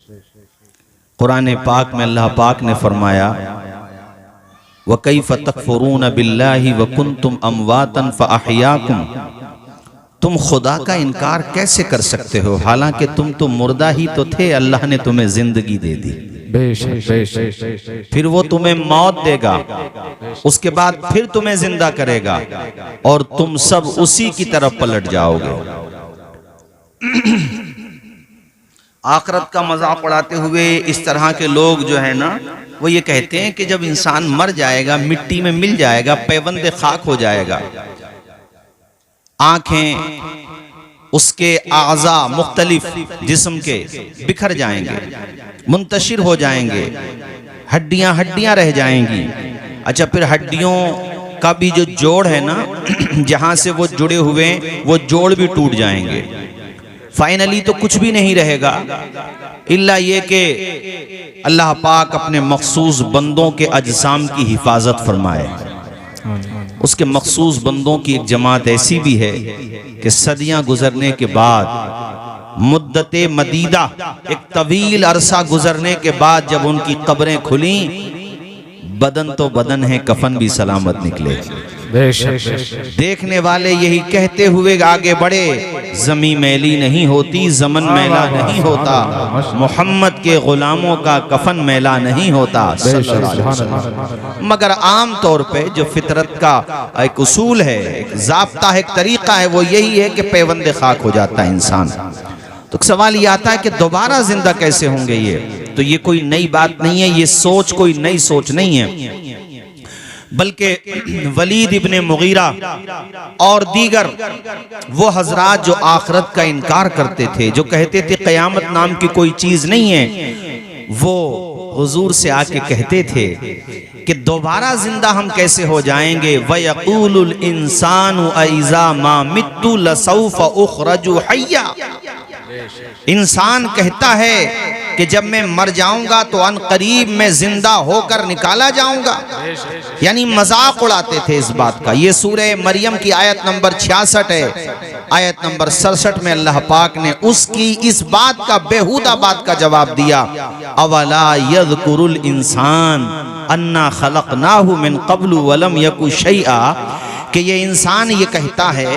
कुरान पाक में अल्लाह पाक ने फरमाया व कैफ़ तकफुरून बिल्लाहि व कुंतुम अमवातन फ़अहयाकुम, तुम खुदा का इनकार कैसे कर सकते हो हालांकि तुम तो मुर्दा ही तो थे, अल्लाह ने तुम्हें जिंदगी दे दी, फिर वो तुम्हें मौत देगा, उसके बाद फिर तुम्हें जिंदा करेगा और तुम सब उसी की तरफ पलट जाओगे। आखिरत का मजाक उड़ाते हुए इस तरह के लोग जो है ना, वो ये कहते हैं कि जब इंसान मर जाएगा, मिट्टी में मिल जाएगा, पैबंद खाक हो जाएगा, आंखें उसके आज़ा मुख्तलिफ जिस्म के बिखर जाएंगे, मुंतशिर हो जाएंगे, हड्डियां हड्डियां रह जाएंगी। अच्छा, फिर हड्डियों का भी जो जोड़ है ना, जहां से वो जुड़े हुए वो जोड़ भी टूट जाएंगे। फाइनली तो कुछ भी नहीं रहेगा इल्ला ये कि अल्लाह पाक अपने मखसूस बंदों के अजसाम की हिफाजत फरमाए। उसके मखसूस बंदों की एक जमात ऐसी भी है कि सदियां गुजरने के बाद, मुद्दते मदीदा, एक तवील अरसा गुजरने के बाद जब उनकी कब्रें खुली, बदन तो बदन है, कफन भी सलामत निकले। देखने वाले यही कहते हुए आगे बढ़े, जमी मैली नहीं होती, जमन मैला नहीं होता, मोहम्मद के गुलामों का कफन मैला नहीं होता। मगर आम तौर पे जो फितरत का एक उसूल है, एक ज़ाब्ता है, एक तरीका है, वो यही है कि पैबंद खाक हो जाता है इंसान। तो सवाल ये आता है कि दोबारा जिंदा कैसे होंगे ये? तो ये कोई नई बात नहीं है, ये सोच कोई नई सोच नहीं है, बल्कि वलीद इब्ने मुगीरा और दीगर वो हजरात जो आखिरत का इनकार करते थे, जो कहते थे क़यामत नाम की कोई चीज नहीं है, वो हुजूर से आके कहते थे कि दोबारा जिंदा हम कैसे हो जाएंगे। वयक़ूलुल इंसानु अइज़ा मा मित्तु लसौफ़ उख़रजु हय्या, इंसान कहता है कि जब मैं मर जाऊंगा तो अनकरीब मैं जिंदा होकर निकाला जाऊंगा। यानी मजाक उड़ाते थे इस बात का। ये सूरह मरियम की आयत नंबर 66 है। आयत नंबर 67 में अल्लाह पाक ने उसकी इस बात का, बेहुदा बात का जवाब दिया, अवला यज़कुरुल इंसान अन्ना खलक़नाहु मिन क़ब्लु वलम यकु शैआ, कि ये इंसान ये कहता है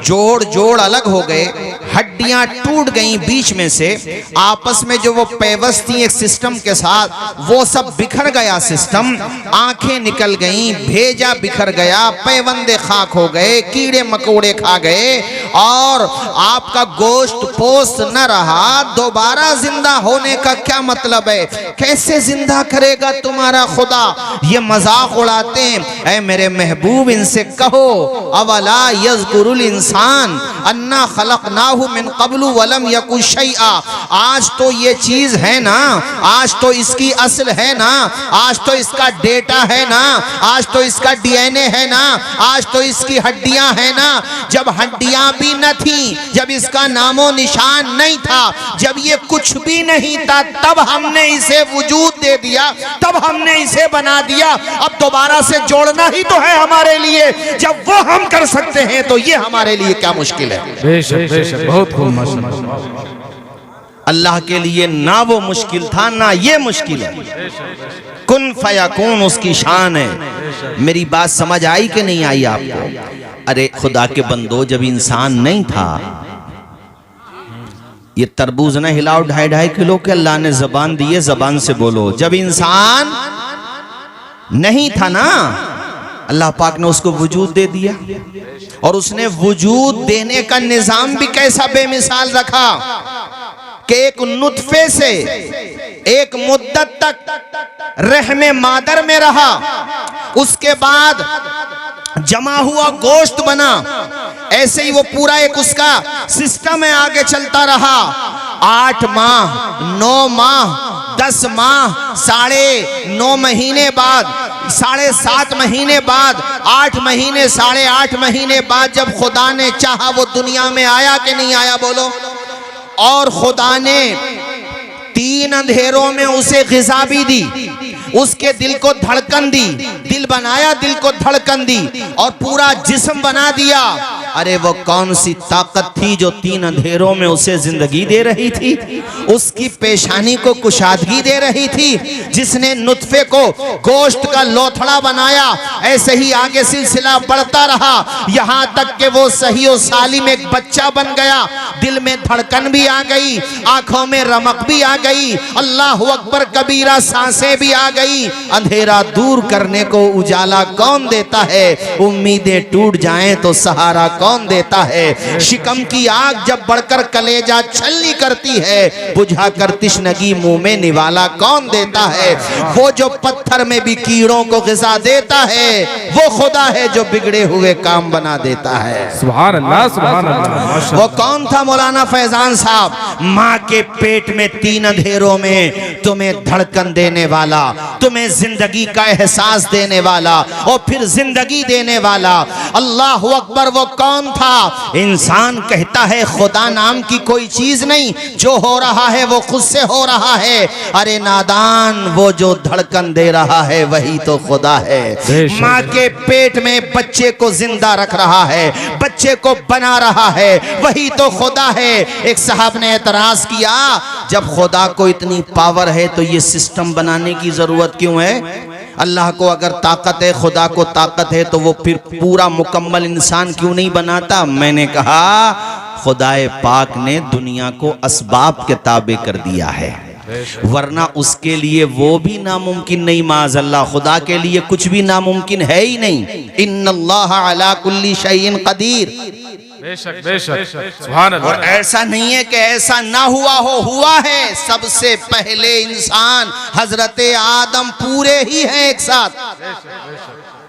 जोड़ जोड़ अलग हो गए, हड्डियां टूट गई बीच में से, आपस में जो वो पेवस थी एक सिस्टम के साथ, वो सब बिखर गया सिस्टम, आंखें निकल गईं, भेजा बिखर गया, पैबंदे खाक हो गए, कीड़े मकोड़े खा गए और आपका गोश्त पोस्त न रहा। दोबारा जिंदा होने का क्या मतलब है? कैसे जिंदा करेगा तुम्हारा खुदा? ये मजाक उड़ाते हैं। ऐ मेरे महबूब, इनसे कहो अवला यज़कुरुल इंसान अन्ना खलक़नाहु मिन क़ब्लु वलम यकु शैआ, आज तो ये चीज है ना, आज तो इसकी असल है ना, आज तो इसका डेटा है ना, आज तो इसका डीएनए है ना, आज तो इसकी हड्डियां है ना। जब हड्डियां भी न थी, जब इसका नामो निशान नहीं था, जब ये कुछ भी नहीं था, तब हमने इसे वजूद दे दिया, तब हमने इसे बना दिया। अब दोबारा से जोड़ना ही तो है हमारे लिए। जब वो हम कर सकते हैं तो ये हमारे लिए क्या मुश्किल है? बेशक बेशक, बहुत खूब। अल्लाह के लिए ना वो मुश्किल था ना ये मुश्किल है। कुन फयाकुन उसकी शान है। मेरी बात समझ आई कि नहीं आई आपको? अरे खुदा के बंदो, जब इंसान नहीं था, ये तरबूज ना हिलाओ 2.5 किलो के, अल्लाह ने जबान दी है, जबान से बोलो। जब इंसान नहीं था ना, अल्लाह पाक ने उसको वजूद दे दिया, और उसने वजूद देने का निजाम भी कैसा बेमिसाल रखा कि एक नुत्फे से एक मुद्दत तक रहमे मादर में रहा, उसके बाद जमा हुआ गोश्त बना, ऐसे ही वो पूरा एक उसका सिस्टम है, आगे चलता रहा। 8 माह, 9 माह, 10 माह, 9.5 महीने बाद, 7.5 महीने बाद, 8 महीने, 8.5 महीने बाद जब खुदा ने चाहा वो दुनिया में आया कि नहीं आया? बोलो। और खुदा ने 3 अंधेरों में उसे ग़िज़ा भी दी, उसके दिल को धड़कन दी, दिल बनाया, दिल को धड़कन दी, और पूरा जिस्म बना दिया। अरे वो कौन सी ताकत थी जो 3 अंधेरों में उसे जिंदगी दे रही थी, उसकी पेशानी को कुशादगी दे रही थी, जिसने नुत्फे को गोश्त का लोथड़ा बनाया। ऐसे ही आगे सिलसिला बढ़ता रहा, यहाँ तक कि वो सही और सालिम एक बच्चा बन गया। दिल में धड़कन भी आ गई, आंखों में रमक भी आ गई, अल्लाह अकबर कबीरा सांसें भी आ गई। अंधेरा दूर करने को उजाला कौन देता है, उम्मीदें टूट जाएं तो सहारा कौन देता है। शिकम की आग जब बढ़कर कलेजा छलनी करती है, बुझाकर तिश्नगी मुंह में निवाला कौन देता है। वो जो पत्थर में भी कीड़ों को ग़िज़ा देता है, वो खुदा है जो बिगड़े हुए काम बना देता है। सुभान अल्लाह, सुभान अल्लाह। वो कौन था मौलाना फैजान साहब? माँ के पेट में 3 अंधेरों में तुम्हें धड़कन देने वाला, तुम्हें जिंदगी का एहसास देने वाला और फिर जिंदगी देने वाला। अल्लाह अकबर। वो कौन था? इंसान कहता है खुदा नाम की कोई चीज नहीं, जो हो रहा है वो खुद से हो रहा है। अरे नादान, वो जो धड़कन दे रहा है वही तो खुदा है। माँ के पेट में बच्चे को जिंदा रख रहा है, बच्चे को बना रहा है, वही तो खुदा है। एक साहब ने एतराज किया, जब खुदा को इतनी पावर है तो ये सिस्टम बनाने की जरूरत क्यों है? अल्लाह को अगर ताकत है, खुदा को ताकत है, तो वो फिर पूरा मुकम्मल इंसान क्यों नहीं बनाता? मैंने कहा खुदाए पाक ने दुनिया को असबाब के ताबे कर दिया है, वरना उसके लिए वो भी नामुमकिन नहीं। माज़अल्लाह, खुदा के लिए कुछ भी नामुमकिन है ही नहीं। इन्नल्लाह अला कुल्ली शैइन कदीर। बेशक बेशक, सुभान अल्लाह। और ऐसा नहीं है कि ऐसा ना हुआ हो, हुआ है। सबसे पहले इंसान हजरत आदम पूरे ही हैं एक साथ,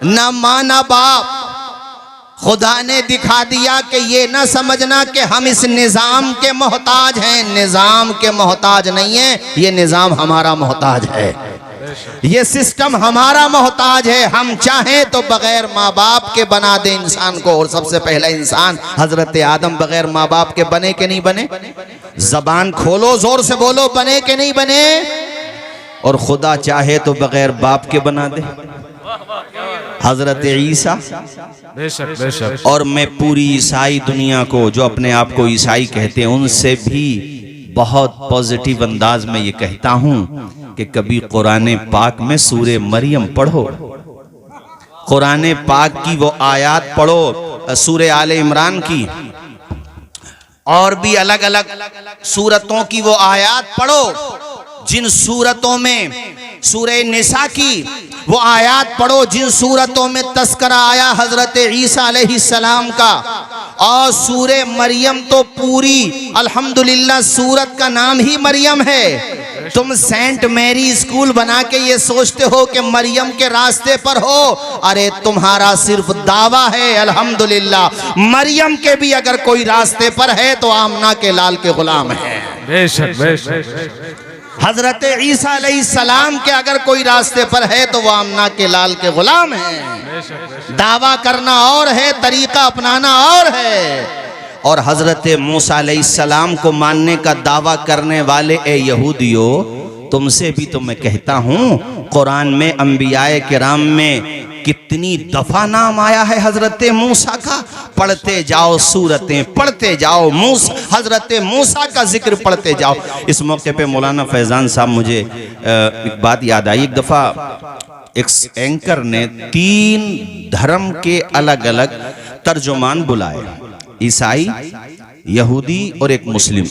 ना माँ ना बाप। खुदा ने दिखा दिया कि ये ना समझना कि हम इस निज़ाम के मोहताज हैं। निज़ाम के मोहताज नहीं है, ये निज़ाम हमारा मोहताज है, ये सिस्टम हमारा मोहताज है। हम चाहें तो बगैर माँ बाप के बना दे इंसान को। और सबसे पहला इंसान हजरत आदम बगैर माँ बाप के बने कि नहीं बने? जबान खोलो, जोर से बोलो, बने कि नहीं बने? और खुदा चाहे तो बगैर बाप के बना दे, हजरत ईसा। बेशक बेशक। और मैं पूरी ईसाई दुनिया को, जो अपने आप को ईसाई कहते हैं, उनसे भी बहुत पॉजिटिव अंदाज में ये कहता हूं कि कभी कुरान पाक में सूरे मरियम पढ़ो, कुरान पाक की वो आयत पढ़ो, सूरे आले इमरान की और भी अलग अलग सूरतों की वो आयत पढ़ो, जिन सूरतों में सूरे निसा की वो आयत पढ़ो, जिन सूरतों में तस्करा आया हजरत ईसा अलैहिस्सलाम का। और सूरे मरियम तो पूरी अल्हम्दुलिल्लाह सूरत का नाम ही मरियम है। तुम सेंट मैरी स्कूल बना के ये सोचते हो कि मरियम के रास्ते पर हो, अरे तुम्हारा सिर्फ दावा है। अल्हम्दुलिल्लाह मरियम के भी अगर कोई रास्ते पर है तो आमना के लाल के गुलाम है। बेशक बेशक। हजरत ईसा अलैहिस्सलाम के अगर कोई रास्ते पर है तो वो आमना के लाल के गुलाम है। दावा करना और है, तरीका अपनाना और है। और हजरत मूसा अलैहिस्सलाम को मानने का दावा करने वाले ए यहूदियों, तुमसे भी तो मैं कहता हूँ, कुरान में अंबियाए किराम में कितनी दफा नाम आया है हजरत मूसा का। पढ़ते जाओ, सूरतें पढ़ते जाओ, हजरत मूसा का जिक्र पढ़ते जाओ। इस मौके पे मौलाना फैजान साहब, मुझे एक बात याद आई। एक दफा एक एंकर ने 3 धर्म के अलग अलग तर्जुमान बुलाए, ईसाई, यहूदी और एक मुस्लिम।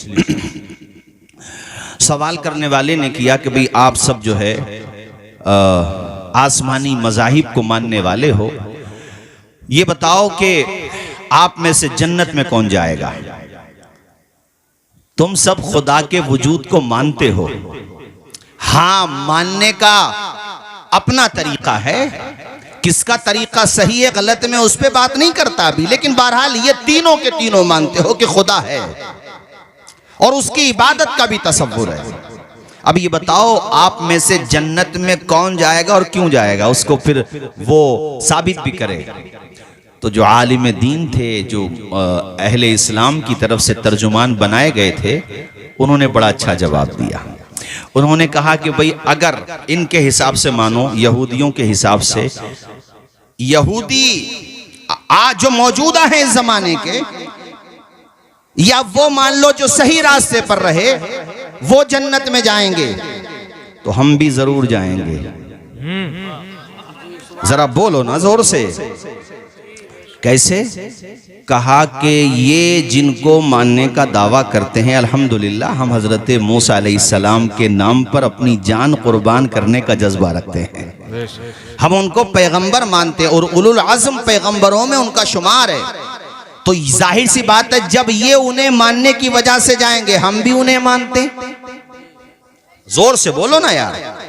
सवाल करने वाले ने किया कि भाई आप सब जो है आसमानी मज़ाहिब को मानने वाले हो, ये बताओ कि आप में से जन्नत में कौन जाएगा? तुम सब खुदा के वजूद को मानते हो। हाँ, मानने का अपना तरीका है, किसका तरीका सही है गलत में उस पर बात नहीं करता अभी, लेकिन बहरहाल ये तीनों के तीनों मानते हो कि खुदा है और उसकी इबादत का भी तसव्वुर है। अब ये बताओ आप में से जन्नत में कौन जाएगा और क्यों जाएगा, उसको फिर वो साबित भी करे। तो जो आलिम दीन थे, जो अहले इस्लाम की तरफ से तर्जुमान बनाए गए थे, उन्होंने बड़ा अच्छा जवाब दिया। उन्होंने कहा कि भाई अगर इनके हिसाब से मानो, यहूदियों के हिसाब से, यहूदी आज जो मौजूदा है इस जमाने के, या वो मान लो जो सही रास्ते पर रहे वो जन्नत में जाएंगे, तो हम भी जरूर जाएंगे। जरा बोलो ना जोर से। कैसे? कहा कि ये जिनको मानने का दावा करते हैं, अल्हम्दुलिल्लाह हम हजरत मूसा अलैहिस्सलाम के नाम पर अपनी जान कुर्बान करने का जज्बा रखते हैं। हम उनको पैगंबर मानते हैं और उलुल आज़म पैगंबरों में उनका शुमार है। तो जाहिर सी बात है, जब ये उन्हें मानने की वजह से जाएंगे, हम भी उन्हें मानते। जोर से बोलो ना यार।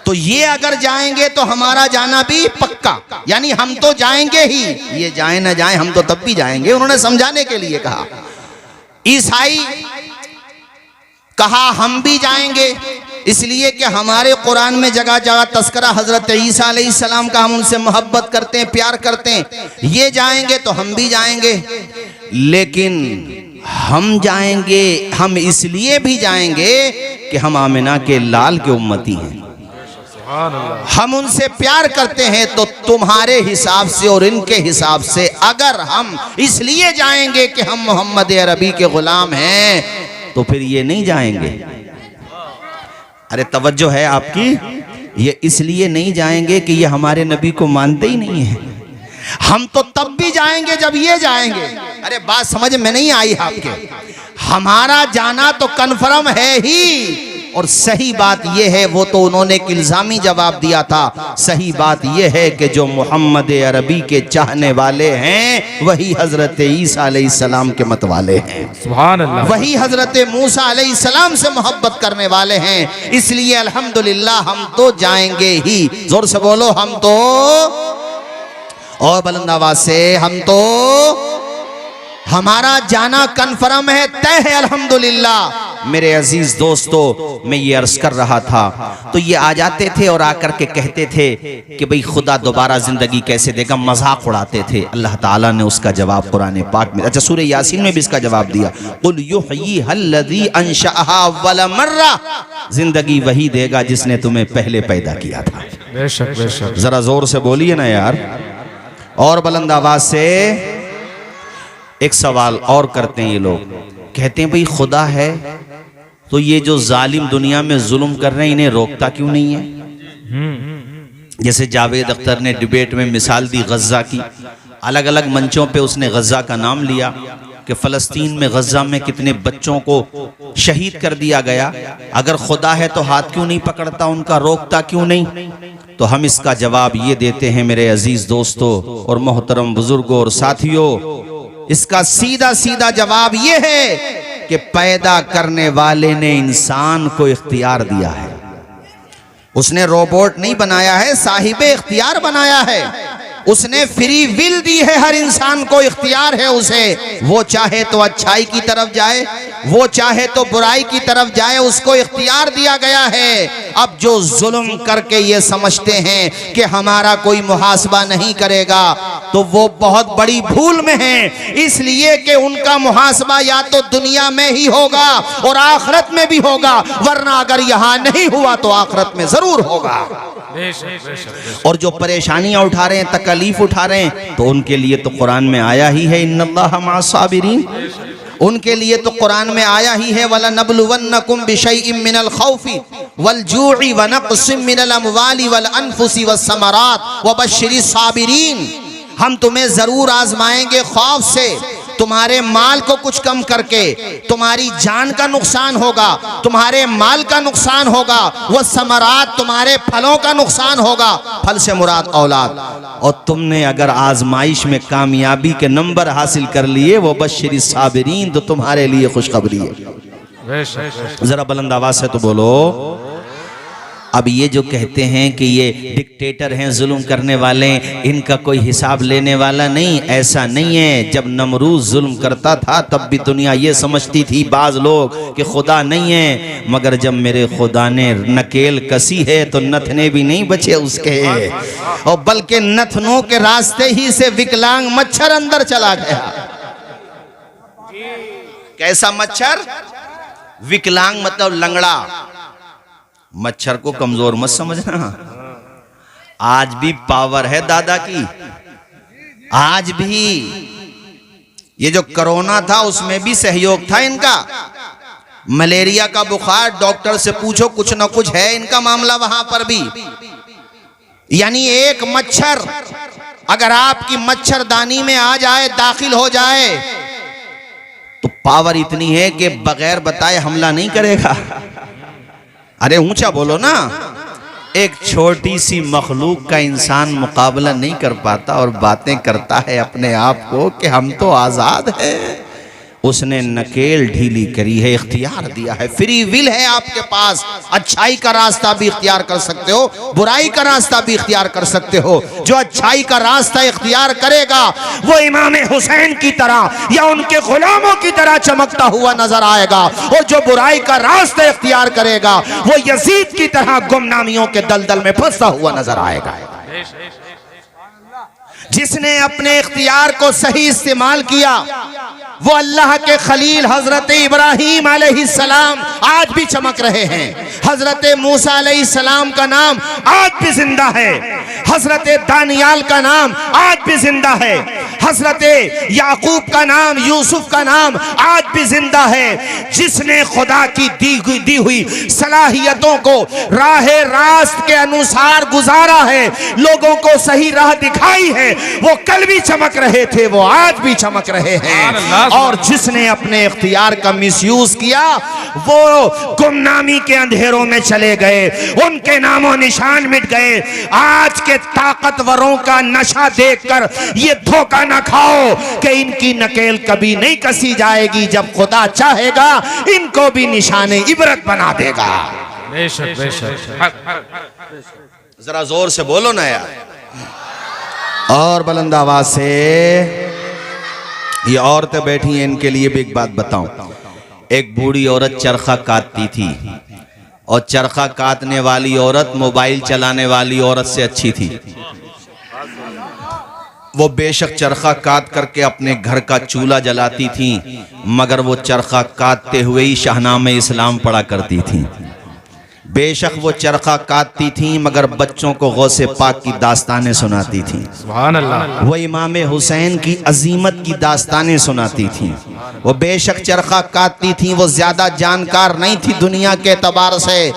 तो ये अगर जाएंगे तो हमारा जाना भी पक्का, यानी हम तो जाएंगे ही, ये जाए ना जाए हम तो तब भी जाएंगे। उन्होंने समझाने के लिए कहा। ईसाई कहा हम भी जाएंगे, इसलिए कि हमारे कुरान में जगह जगह तस्करा हजरत ईसा अलैहिस्सलाम का, हम उनसे मोहब्बत करते हैं, प्यार करते हैं। ये जाएंगे तो हम भी जाएंगे, लेकिन हम जाएंगे, हम इसलिए भी जाएंगे कि हम आमिना के लाल के उम्मती हैं, हम उनसे प्यार करते हैं। तो तुम्हारे हिसाब से और इनके हिसाब से अगर हम इसलिए जाएंगे कि हम मोहम्मद अरबी के गुलाम हैं, तो फिर ये नहीं जाएंगे। अरे तवज्जो है आपकी? ये इसलिए नहीं जाएंगे कि ये हमारे नबी को मानते ही नहीं है। हम तो तब भी जाएंगे जब ये जाएंगे। अरे बात समझ में नहीं आई आपके? हमारा जाना तो कन्फर्म है ही। और सही बात यह है, वो तो उन्होंने एक इल्जामी जवाब दिया था, सही बात यह है कि जो मोहम्मद अरबी के चाहने वाले हैं वही हजरत ईसा अलैहिस्सलाम के मत वाले हैं। सुभान अल्लाह। वही हजरत मूसा अलैहिस्सलाम से मोहब्बत करने वाले हैं। इसलिए अल्हम्दुलिल्लाह हम तो जाएंगे ही। जोर से बोलो, हम तो, और बुलंद आवाज से, हम तो, हमारा जाना कन्फर्म है, तय है अल्हम्दुलिल्लाह। मेरे अजीज दोस्तों, मैं ये अर्ज कर रहा था, तो ये आ जाते थे और आकर के कहते थे कि भाई खुदा दोबारा जिंदगी कैसे देगा, मजाक उड़ाते थे। अल्लाह ताला ने उसका जवाब कुरान पाक में, अच्छा सूरह यासीन में भी इसका जवाब दिया, कुल युहयीहल्लज़ी अंशअहा अव्वल मर्रा, जिंदगी वही देगा जिसने तुम्हें पहले पैदा किया था। बेशक बेशक। जरा जोर से बोलिए ना यार, और बुलंद आवाज से। एक सवाल और करते हैं ये लोग, कहते हैं भाई खुदा है तो ये जो जालिम दुनिया में जुल्म कर रहे हैं इन्हें रोकता क्यों नहीं है? जैसे जावेद अख्तर ने डिबेट में मिसाल दी गज्जा की, अलग अलग मंचों पे उसने गज्जा का नाम लिया कि फ़लस्तीन में गज्जा में कितने बच्चों को शहीद कर दिया गया। अगर खुदा है तो हाथ क्यों नहीं पकड़ता उनका, रोकता क्यों नहीं? तो हम इसका जवाब ये देते हैं मेरे अजीज दोस्तों और मोहतरम बुजुर्गों और साथियों, इसका सीधा सीधा जवाब ये है कि पैदा करने वाले ने इंसान को इख्तियार दिया है। उसने रोबोट नहीं बनाया है, साहिबे इख्तियार बनाया है। उसने फ्री विल दी है, हर इंसान को इख्तियार है उसे। वो चाहे तो अच्छाई की तरफ जाए, वो चाहे तो बुराई की तरफ जाए, उसको इख्तियार दिया गया है। अब जो जुल्म करके ये समझते हैं कि हमारा कोई मुहासबा नहीं करेगा, तो वो बहुत बड़ी भूल में हैं। इसलिए कि उनका मुहासबा या तो दुनिया में ही होगा और आखिरत में भी होगा, वरना अगर यहाँ नहीं हुआ तो आखिरत में जरूर होगा। और जो परेशानियां उठा रहे हैं, तकलीफ उठा रहे हैं, तो उनके लिए तो कुरान में आया ही है, इन्नल्लाह मअस-साबिरीन। उनके लिए तो कुरान में आया ही है, वलनब्लुवन्नकुम बिशैइन मिनल खौफि वल जूइ व नक़्सिम मिनल अमवालि वल अनफुसि वस्समरात वबश्शिरिस साबिरीन। हम तुम्हें जरूर आजमाएंगे खौफ से, तुम्हारे माल को कुछ कम करके, तुम्हारी जान का नुकसान होगा, तुम्हारे माल का नुकसान होगा, वह समरात तुम्हारे फलों का नुकसान होगा, फल से मुराद औलाद। और तुमने अगर आजमाइश में कामयाबी के नंबर हासिल कर लिए, वो बश्शिरी साबिरीन, तो तुम्हारे लिए खुशखबरी है। जरा बुलंद आवाज से तो बोलो। अब ये जो कहते हैं कि ये डिक्टेटर हैं, जुल्म करने वाले, इनका कोई हिसाब लेने वाला नहीं, ऐसा नहीं है। जब नमरूज जुल्म करता था तब भी दुनिया ये समझती थी बाज लोग कि खुदा नहीं है, मगर जब मेरे खुदा ने नकेल कसी है तो नथने भी नहीं बचे उसके, और बल्कि नथनों के रास्ते ही से विकलांग मच्छर अंदर चला गया। कैसा मच्छर? विकलांग मतलब लंगड़ा। मच्छर को कमजोर मत समझना, आज भी पावर है दादा की। आज भी ये जो कोरोना था उसमें भी सहयोग था इनका। मलेरिया का बुखार, डॉक्टर से पूछो कुछ ना कुछ है इनका मामला वहां पर भी। यानी एक मच्छर अगर आपकी मच्छरदानी में आ जाए, दाखिल हो जाए, तो पावर इतनी है कि बगैर बताए हमला नहीं करेगा। अरे ऊंचा बोलो ना। एक छोटी सी मखलूक का इंसान मुकाबला नहीं कर पाता और बातें करता है अपने आप को कि हम तो आजाद हैं। उसने नकेल ढीली करी है, इख्तियार दिया है, फ्री विल है आपके पास। अच्छाई का रास्ता भी इख्तियार कर सकते हो, बुराई का रास्ता भी इख्तियार कर सकते हो। जो अच्छाई का रास्ता इख्तियार करेगा वो इमाम हुसैन की तरह या उनके गुलामों की तरह चमकता हुआ नजर आएगा, और जो बुराई का रास्ता इख्तियार करेगा वो यजीद की तरह गुमनामियों के दलदल में फंसा हुआ नजर आएगा। जिसने अपने इख्तियार को सही इस्तेमाल किया वो अल्लाह के खलील हजरत इब्राहीम अलैहिस्सलाम आज भी चमक रहे हैं। हजरत मूसा अलैहिस्सलाम का नाम आज भी जिंदा है। हजरत दानियाल का नाम आज भी जिंदा है। हजरत याकूब का नाम, यूसुफ का नाम आज भी जिंदा है। जिसने खुदा की दी हुई सलाहियतों को राह रास्त के अनुसार गुजारा है, लोगों को सही राह दिखाई है, वो कल भी चमक रहे थे, वो आज भी चमक रहे हैं। और जिसने अपने इख्तियार का मिसयूज किया वो गुमनामी के अंधेरों में चले गए, उनके नामों निशान मिट गए। आज के ताकतवरों का नशा देखकर ये धोखा न खाओ कि इनकी नकेल कभी नहीं कसी जाएगी। जब खुदा चाहेगा इनको भी निशाने इबरत बना देगा। बेशक बेशक। जरा जोर से बोलो ना यार, और बुलंद आवाज से। ये औरतें बैठी हैं, इनके लिए भी एक बात बताऊं। एक बूढ़ी औरत चरखा काटती थी, और चरखा काटने वाली औरत मोबाइल चलाने वाली औरत से अच्छी थी। वो बेशक चरखा काट करके अपने घर का चूल्हा जलाती थी, मगर वो चरखा काटते हुए ही शाहनामे इस्लाम पढ़ा करती थी। बेशक वो चरखा काटती थी मगर बच्चों को गौसे पाक की दास्तानें सुनाती थी। सुभान अल्लाह। वो इमाम हुसैन की अजीमत की दास्तानें सुनाती थी। वो बेशक चरखा काटती थी, वो ज्यादा जानकार नहीं थी दुनिया के एतबार से,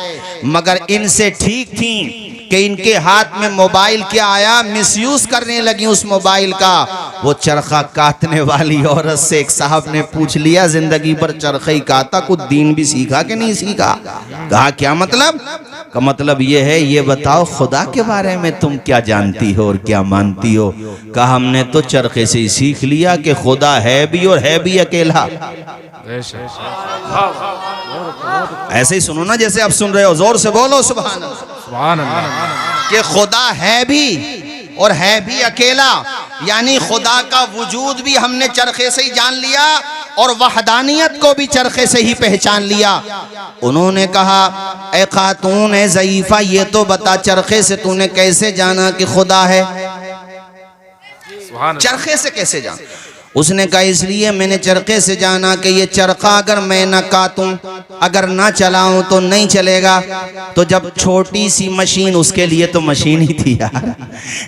मगर इनसे ठीक थी कि इनके हाथ में मोबाइल क्या आया, मिसयूज करने लगी उस मोबाइल का। वो चरखा काटने वाली औरत से एक साहब ने पूछ लिया, जिंदगी भर चरखा ही काटा, कुछ दीन भी सीखा कि नहीं सीखा? कहा क्या मतलब? का मतलब ये है, ये बताओ खुदा के बारे में तुम क्या जानती हो और क्या मानती हो? कहा हमने तो चरखे से ही सीख लिया कि खुदा है भी और है भी अकेला। ऐसे ही सुनो ना जैसे आप सुन रहे हो, जोर से बोलो सुभान अल्लाह। कि खुदा है भी और है भी अकेला, यानी खुदा का वजूद भी हमने चरखे से ही जान लिया और वहदानियत को भी चरखे से ही पहचान लिया। उन्होंने कहा, ए खातून ए ज़ईफा, ये तो बता चरखे से तूने कैसे जाना कि खुदा है? चरखे से कैसे जाना? उसने कहा इसलिए मैंने चरखे से जाना कि ये चरखा अगर मैं न काटूं, अगर ना चलाऊं तो नहीं चलेगा। तो जब छोटी सी मशीन, उसके लिए तो मशीन ही थी यार,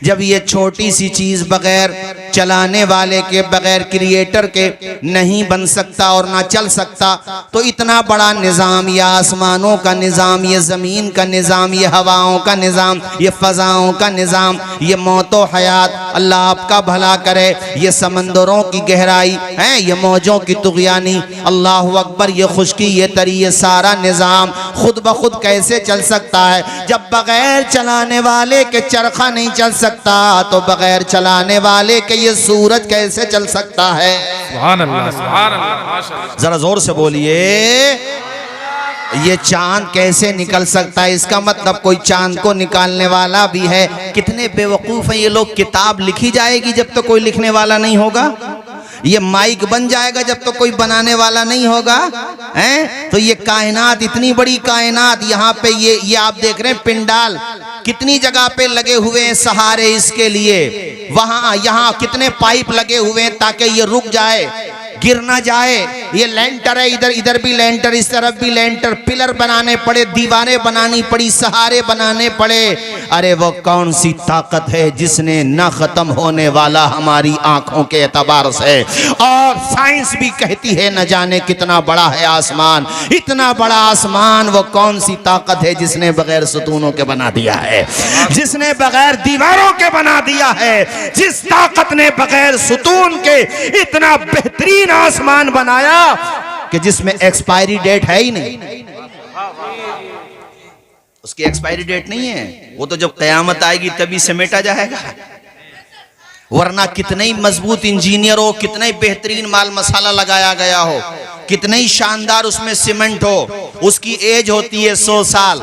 जब ये छोटी सी चीज बगैर चलाने वाले के, बगैर क्रिएटर के नहीं बन सकता और ना चल सकता, तो इतना बड़ा निज़ाम, ये आसमानों का निज़ाम, ये ज़मीन का निज़ाम, ये हवाओं का निज़ाम, ये फ़ज़ाओं का निज़ाम, ये मौत व हयात, अल्लाह आपका भला करे, ये समंदरों की गहराई है, ये मौजों की तुग़यानी, अल्लाह अकबर, ये खुश्की, ये तरी, ये सारा निज़ाम खुद ब खुद कैसे चल सकता है? जब बगैर चलाने वाले के चरखा नहीं चल सकता, तो बगैर चलाने वाले के ये सूरज कैसे चल सकता है? सुभान अल्लाह, सुभान अल्लाह। जरा जोर से बोलिए, ये चांद कैसे निकल सकता है? इसका मतलब कोई चांद को निकालने वाला भी है। कितने बेवकूफ हैं ये लोग। किताब लिखी जाएगी जब तक कोई लिखने वाला नहीं होगा, ये माइक बन जाएगा जब तो कोई बनाने वाला नहीं होगा, हैं? तो ये कायनात, इतनी बड़ी कायनात, यहाँ पे ये आप देख रहे हैं पिंडाल कितनी जगह पे लगे हुए हैं सहारे इसके लिए, वहां यहाँ कितने पाइप लगे हुए हैं ताकि ये रुक जाए, गिर ना जाए। ये लेंटर है, इधर भी लेंटर, इस तरफ भी लेंटर, पिलर बनाने पड़े, दीवारें बनानी पड़ी, सहारे बनाने पड़े। अरे वो कौन सी ताकत है जिसने न खत्म होने वाला हमारी आंखों के एतबार से, और साइंस भी कहती है न जाने कितना बड़ा है आसमान, इतना बड़ा आसमान वो कौन सी ताकत है जिसने बगैर सुतूनों के बना दिया है, जिसने बगैर दीवारों के बना दिया है, जिस ताकत ने बगैर सुतून के इतना बेहतरीन आसमान बनाया कि जिसमें एक्सपायरी डेट है ही नहीं, उसकी एक्सपायरी डेट नहीं है, वो तो जब कयामत आएगी तभी समेटा जाएगा। वरना कितने ही मजबूत इंजीनियर हो, कितने ही बेहतरीन माल मसाला लगाया गया हो, कितने ही शानदार उसमें सीमेंट हो, उसकी एज होती है 100 साल,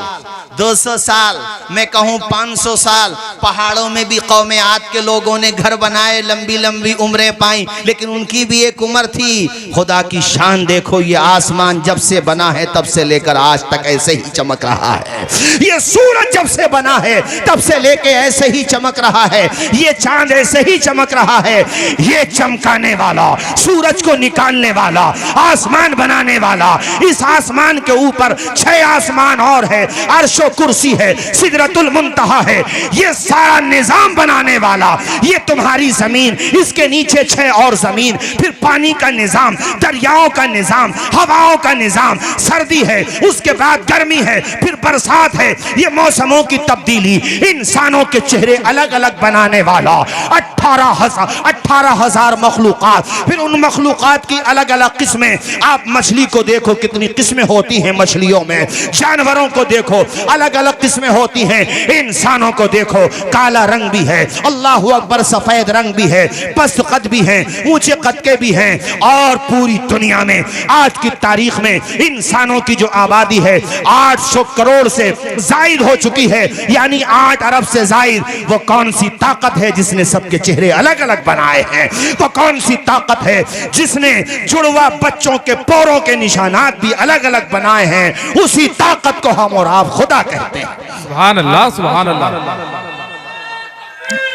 200 साल, मैं कहूँ 500 साल। पहाड़ों में भी कौमे आद के लोगों ने घर बनाए, लंबी लंबी उम्रें पाई, लेकिन उनकी भी एक उम्र थी। खुदा की शान देखो, ये आसमान जब से बना है तब से लेकर आज तक ऐसे ही चमक रहा है, ये सूरज जब से बना है तब से लेकर ऐसे ही चमक रहा है, ये चांद ऐसे ही चमक रहा है। ये चमकाने वाला, सूरज को निकालने वाला, आसमान बनाने वाला, इस आसमान के ऊपर 6 आसमान और है, अर्शो कुर्सी है, सिदरतुल मुंतहा है, ये सारा निजाम बनाने वाला, ये तुम्हारी जमीन, इसके नीचे 6 और जमीन, फिर पानी का निजाम, दरियाओं का निजाम, हवाओं का निजाम, सर्दी है, उसके बाद गर्मी है, फिर बरसात है, ये मौसमों की तब्दीली, इंसानों के चेहरे अलग अलग बनाने वाला, 18,000 मखलूकात, फिर उन मखलूकात की अलग अलग किस्में। आप मछली को देखो, कितनी किस्में होती हैं मछलियों में, जानवरों को देखो अलग अलग किस्में होती हैं, इंसानों को देखो काला रंग भी है, अल्लाह अकबर, सफेद रंग भी है, पस्त कद भी है, ऊंचे कद के भी हैं। और पूरी दुनिया में आज की तारीख में इंसानों की जो आबादी है 800 करोड़ से जायद हो चुकी है, यानी 8 अरब से जायद। वो कौन सी ताकत है जिसने सबके चेहरे अलग अलग बनाए हैं? वो कौन सी ताकत है जिसने जुड़वा बच्चों के पोरों के निशानात भी अलग अलग बनाए हैं? उसी ताकत को हम और आप खुदा कहते हैं। सुभान अल्लाह, सुभान अल्लाह,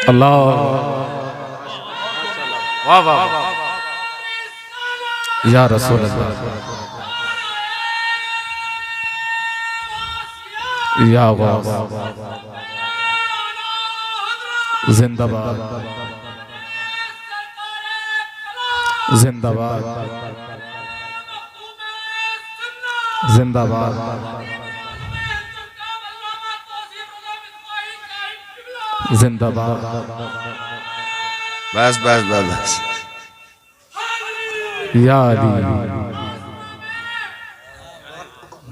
अल्लाह, वाह वाह, या रसूल अल्लाह, या वाह, जिंदाबाद, जिंदाबाद, जिंदाबाद, जिंदाबाद। बस बस बस बस, या अली।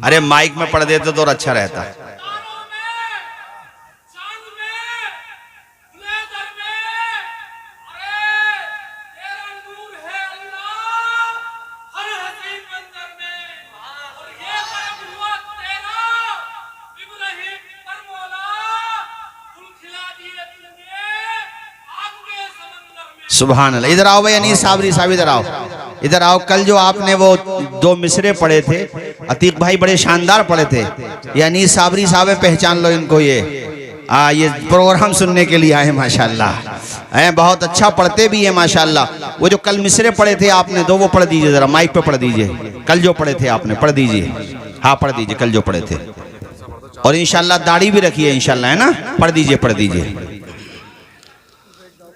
अरे माइक में पढ़ देते तो और अच्छा रहता। सुभान अल्लाह। इधर आओ भाई, अनीस साबरी साहब इधर आओ, इधर आओ। कल जो आपने वो 2 मिसरे पढ़े थे, अतीक भाई बड़े शानदार पढ़े थे। ये अनीस साबरी साहब है, पहचान लो इनको। ये प्रोग्राम सुनने के लिए आए माशाल्लाह, हैं बहुत अच्छा पढ़ते भी है माशाल्लाह। वो जो कल मिसरे पढ़े थे आपने 2, वो पढ़ दीजिए जरा, माइक पे पढ़ दीजिए। कल जो पढ़े थे आपने पढ़ दीजिए, हाँ पढ़ दीजिए कल जो पढ़े थे। और इंशाल्लाह दाढ़ी भी रखिए इंशाल्लाह, है ना? पढ़ दीजिए, पढ़ दीजिए,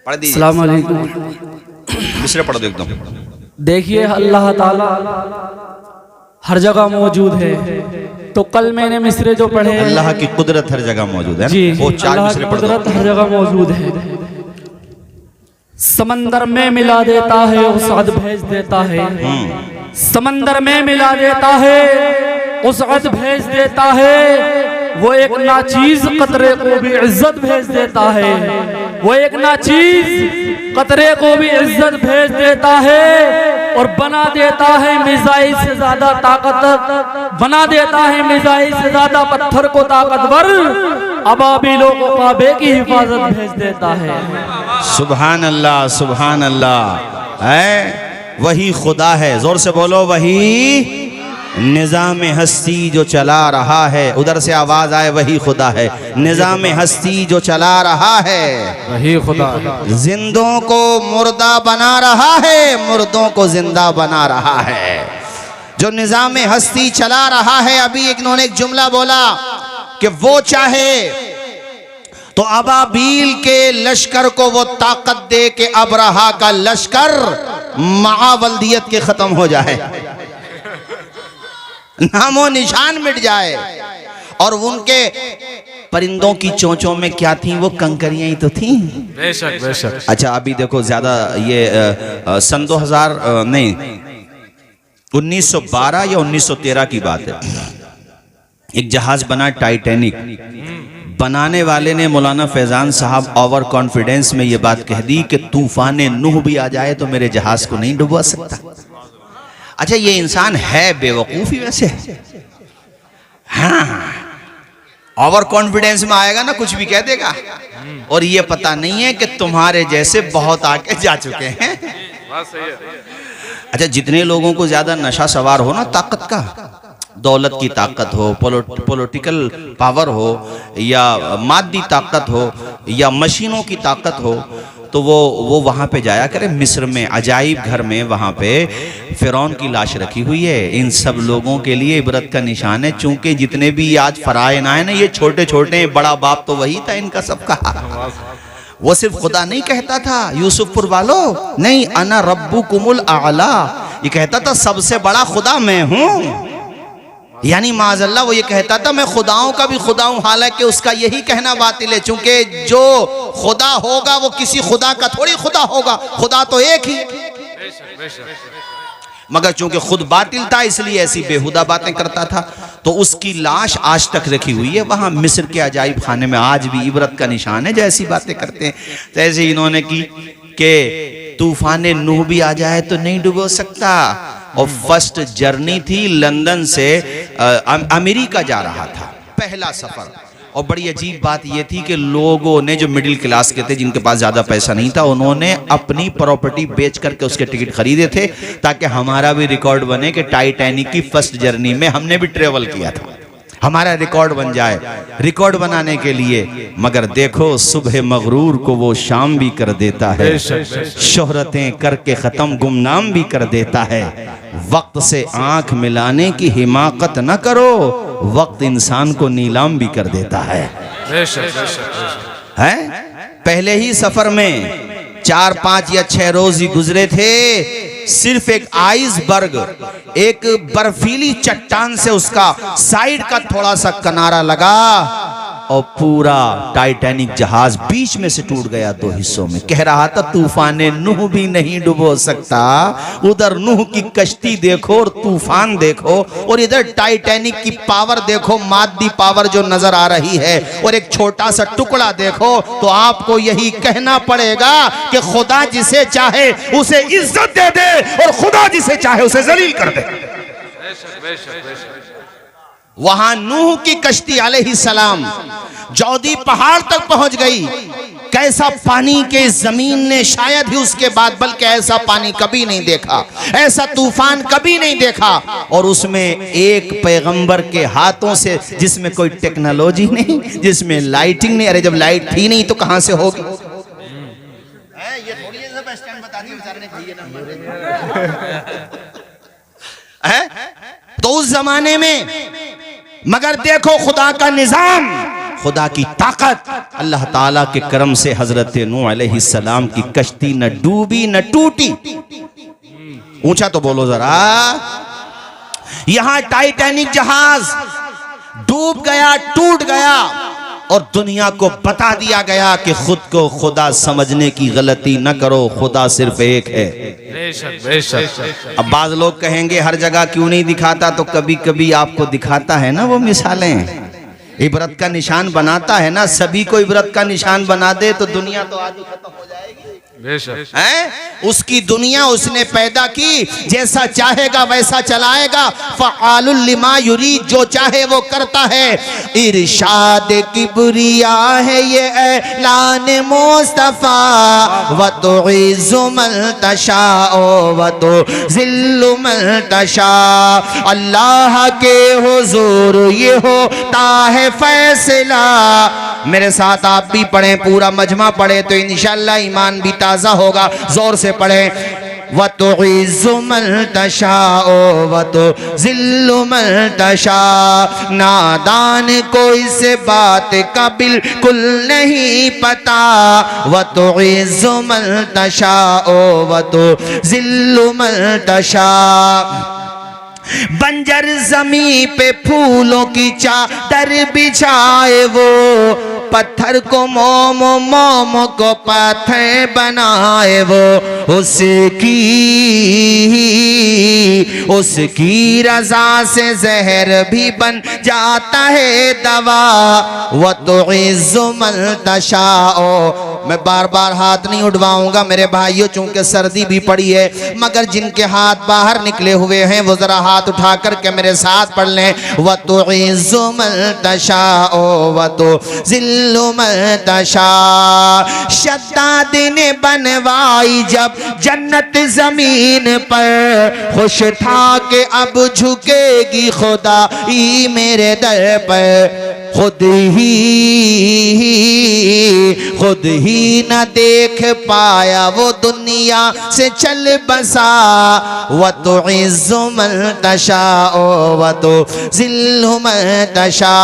पढ़ दीजिए। अस्सलाम वालेकुम। मिसरे पढ़ दो एकदम। देखिए अल्लाह ताला हर जगह मौजूद है, तो कल मैंने मिसरे जो पढ़े, अल्लाह की कुदरत हर जगह मौजूद है जी, वो 4 अल्लाह मिसरे की पढ़ दो। कुदरत हर जगह मौजूद है। समंदर में मिला देता है, उसअद भेज देता है, समंदर में मिला देता है, उसअद भेज देता है। वो एक नाचीज कतरे को भी इज्जत भेज देता है, वो एक नाचीज कतरे को भी इज्जत भेज देता है, और बना देता है मिसाइल से ज्यादा ताकत, बना देता है मिसाइल से ज्यादा पत्थर को ताकतवर, अबाबिलों को काबे की हिफाजत भेज देता है। सुभान अल्लाह, सुभान अल्लाह। है वही खुदा है, जोर से बोलो, वही निज़ाम हस्ती जो चला रहा है। उधर से आवाज आए, वही खुदा है, निज़ाम हस्ती जो चला रहा है, वही खुदा, जिंदों को मुर्दा बना रहा है, मुर्दों को जिंदा बना रहा है, जो निज़ाम हस्ती चला रहा है। अभी इन्होंने एक जुमला बोला कि वो चाहे तो अबाबील के लश्कर को वो ताकत दे कि अबरहा का लश्कर महावल्दियत के खत्म हो जाए, नामो निशान मिट जाए। और उनके परिंदों की चोंचों में क्या थी? वो कंकरियां ही तो थी। बेशक बेशक। अच्छा अभी देखो ज्यादा ये सन 2000 नहीं 1912 या 1913 की बात है। एक जहाज बना टाइटैनिक, बनाने वाले ने मौलाना फैजान साहब ओवर कॉन्फिडेंस में ये बात कह दी कि तूफान नूह भी आ जाए तो मेरे जहाज को नहीं डुबा सकता। अच्छा ये इंसान है बेवकूफी वैसे, हाँ ओवर कॉन्फिडेंस में आएगा ना कुछ भी कह देगा, और ये पता नहीं है कि तुम्हारे जैसे बहुत आके जा चुके हैं। अच्छा जितने लोगों को ज्यादा नशा सवार हो ना, ताकत का, दौलत की ताकत हो, पॉलिटिकल पावर हो, या मादी ताकत हो, या मशीनों की ताकत हो, तो वो वहाँ पे जाया करे। मिस्र में अजाइब घर में वहाँ पे फिरौन की लाश रखी हुई है। इन सब लोगों के लिए इबरत का निशान है, चूंकि जितने भी आज फरायन आए ना, ये छोटे छोटे, बड़ा बाप तो वही था इनका सबका। वो सिर्फ खुदा नहीं कहता था यूसुफपुर वालों, नहीं, अना रब्बुकुमुल आला, ये कहता था सबसे बड़ा खुदा मैं हूँ। यानी माज़अल्लाह वो ये कहता था मैं खुदाओं का भी खुदा हूं, हालांकि उसका यही कहना बातिल है, चूंकि जो खुदा होगा वो किसी खुदा का थोड़ी खुदा होगा, खुदा तो एक ही। मगर चूंकि खुद बातिल था इसलिए ऐसी बेहुदा बातें करता था। तो उसकी लाश आज तक रखी हुई है वहां मिस्र के अजाइब खाने में, आज भी इबरत का निशान है। जो ऐसी बातें करते हैं तो ऐसे इन्होंने की कि तूफान नूह भी आ जाए तो नहीं डुबो सकता। और फर्स्ट जर्नी थी लंदन से अमेरिका जा रहा था, पहला सफर। और बड़ी अजीब बात यह थी कि लोगों ने, जो मिडिल क्लास के थे, जिनके पास ज्यादा पैसा नहीं था, उन्होंने अपनी प्रॉपर्टी बेच करके उसके टिकट खरीदे थे ताकि हमारा भी रिकॉर्ड बने कि टाइटैनिक की फर्स्ट जर्नी में हमने भी ट्रेवल किया था, हमारा रिकॉर्ड बन जाए। रिकॉर्ड बनाने के लिए, मगर देखो सुबह मगरूर को वो शाम भी कर देता है, शोहरतें करके खत्म गुमनाम भी कर देता है। वक्त से आंख मिलाने की हिमाकत न करो, वक्त इंसान को नीलाम भी कर देता है। पहले ही सफर में 4, 5 या 6 रोज ही गुजरे थे, सिर्फ एक आइसबर्ग, एक बर्फीली चट्टान से उसका साइड का थोड़ा सा किनारा लगा और पूरा टाइटैनिक जहाज बीच में से टूट गया 2 हिस्सों में। कह रहा था तूफान नूह भी नहीं डुबो सकता। उधर नूह की कश्ती देखो और तूफान देखो, और इधर टाइटैनिक की पावर देखो, मादी पावर जो नजर आ रही है, और एक छोटा सा टुकड़ा देखो, तो आपको यही कहना पड़ेगा कि खुदा जिसे चाहे उसे इज्जत दे दे और खुदा जिसे चाहे उसे जलील कर दे। वहां नूह की कश्ती अलैहिस्सलाम जौदी पहाड़ तक पहुंच गई। कैसा पानी के जमीन ने शायद ही उसके बाद, बल्कि ऐसा पानी कभी नहीं देखा, ऐसा तूफान कभी नहीं देखा। और उसमें एक पैगंबर के हाथों से, जिसमें कोई टेक्नोलॉजी नहीं, जिसमें लाइटिंग नहीं। अरे जब लाइट थी नहीं तो कहां से होगी? ये थोड़ी सा स्टैंड बता दिया बेचारे ने, है तो उस जमाने में, मगर देखो खुदा का निजाम, खुदा की ताकत। अल्लाह ताला के करम से हजरत नूह अलैहिस्सलाम की कश्ती न डूबी न टूटी। ऊंचा तो बोलो जरा। यहां टाइटैनिक जहाज डूब गया, टूट गया, और दुनिया को बता दिया गया कि खुद को खुदा समझने की गलती न करो, खुदा सिर्फ एक है। अब बाज लोग कहेंगे हर जगह क्यों नहीं दिखाता, तो कभी कभी आपको दिखाता है ना वो मिसालें, इबरत का निशान बनाता है ना। सभी को इबरत का निशान बना दे तो दुनिया तो आज ही खत्म हो जाएगी। उसकी दुनिया उसने पैदा की, जैसा चाहेगा वैसा चलाएगा। फ़आलुल लिमा युरीद, जो चाहे वो करता है। इरशाद किबरिया है ये ऐलान मुस्तफा, व तुइज़्ज़ु मन तशाओ व तुज़िल्लु मन तशा। अल्लाह के हुजूर ये होता है फैसला। मेरे साथ आप भी पढ़ें, पूरा मजमा पढ़े तो इंशाअल्लाह ईमान भी ताज़ा होगा। जोर से पढ़ें। व तुइज़्ज़ु मन तशाओ व तुज़िल्लु मन तशा। नादान को इस बात का बिल्कुल नहीं पता। व तुइज़्ज़ु मन तशाओ व तुज़िल्लु मन तशा। बंजर जमी पे फूलों की चादर बिछाए वो, पत्थर को मोम मोम को पत्थर बनाए वो। उसकी रजा से जहर भी बन जाता है दवा। व तुइज़्ज़ु मन तशाओ। मैं बार बार हाथ नहीं उठवाऊंगा मेरे भाइयों, चूंकि सर्दी भी पड़ी है, मगर जिनके हाथ बाहर निकले हुए हैं वो जरा हाथ उठा करके मेरे साथ पढ़ लें। व तुइज़्ज़ु मन तशाओ व तुज़िल्लु मन तशा। शद्दाद ने बनवाई जब जन्नत जमीन पर, खुश था कि अब झुकेगी खुदाई मेरे दर पर। खुद ही न देख पाया वो दुनिया से चल बसा। व तुइज़्ज़ु मन तशाओ व तुज़िल्लु मन तशा।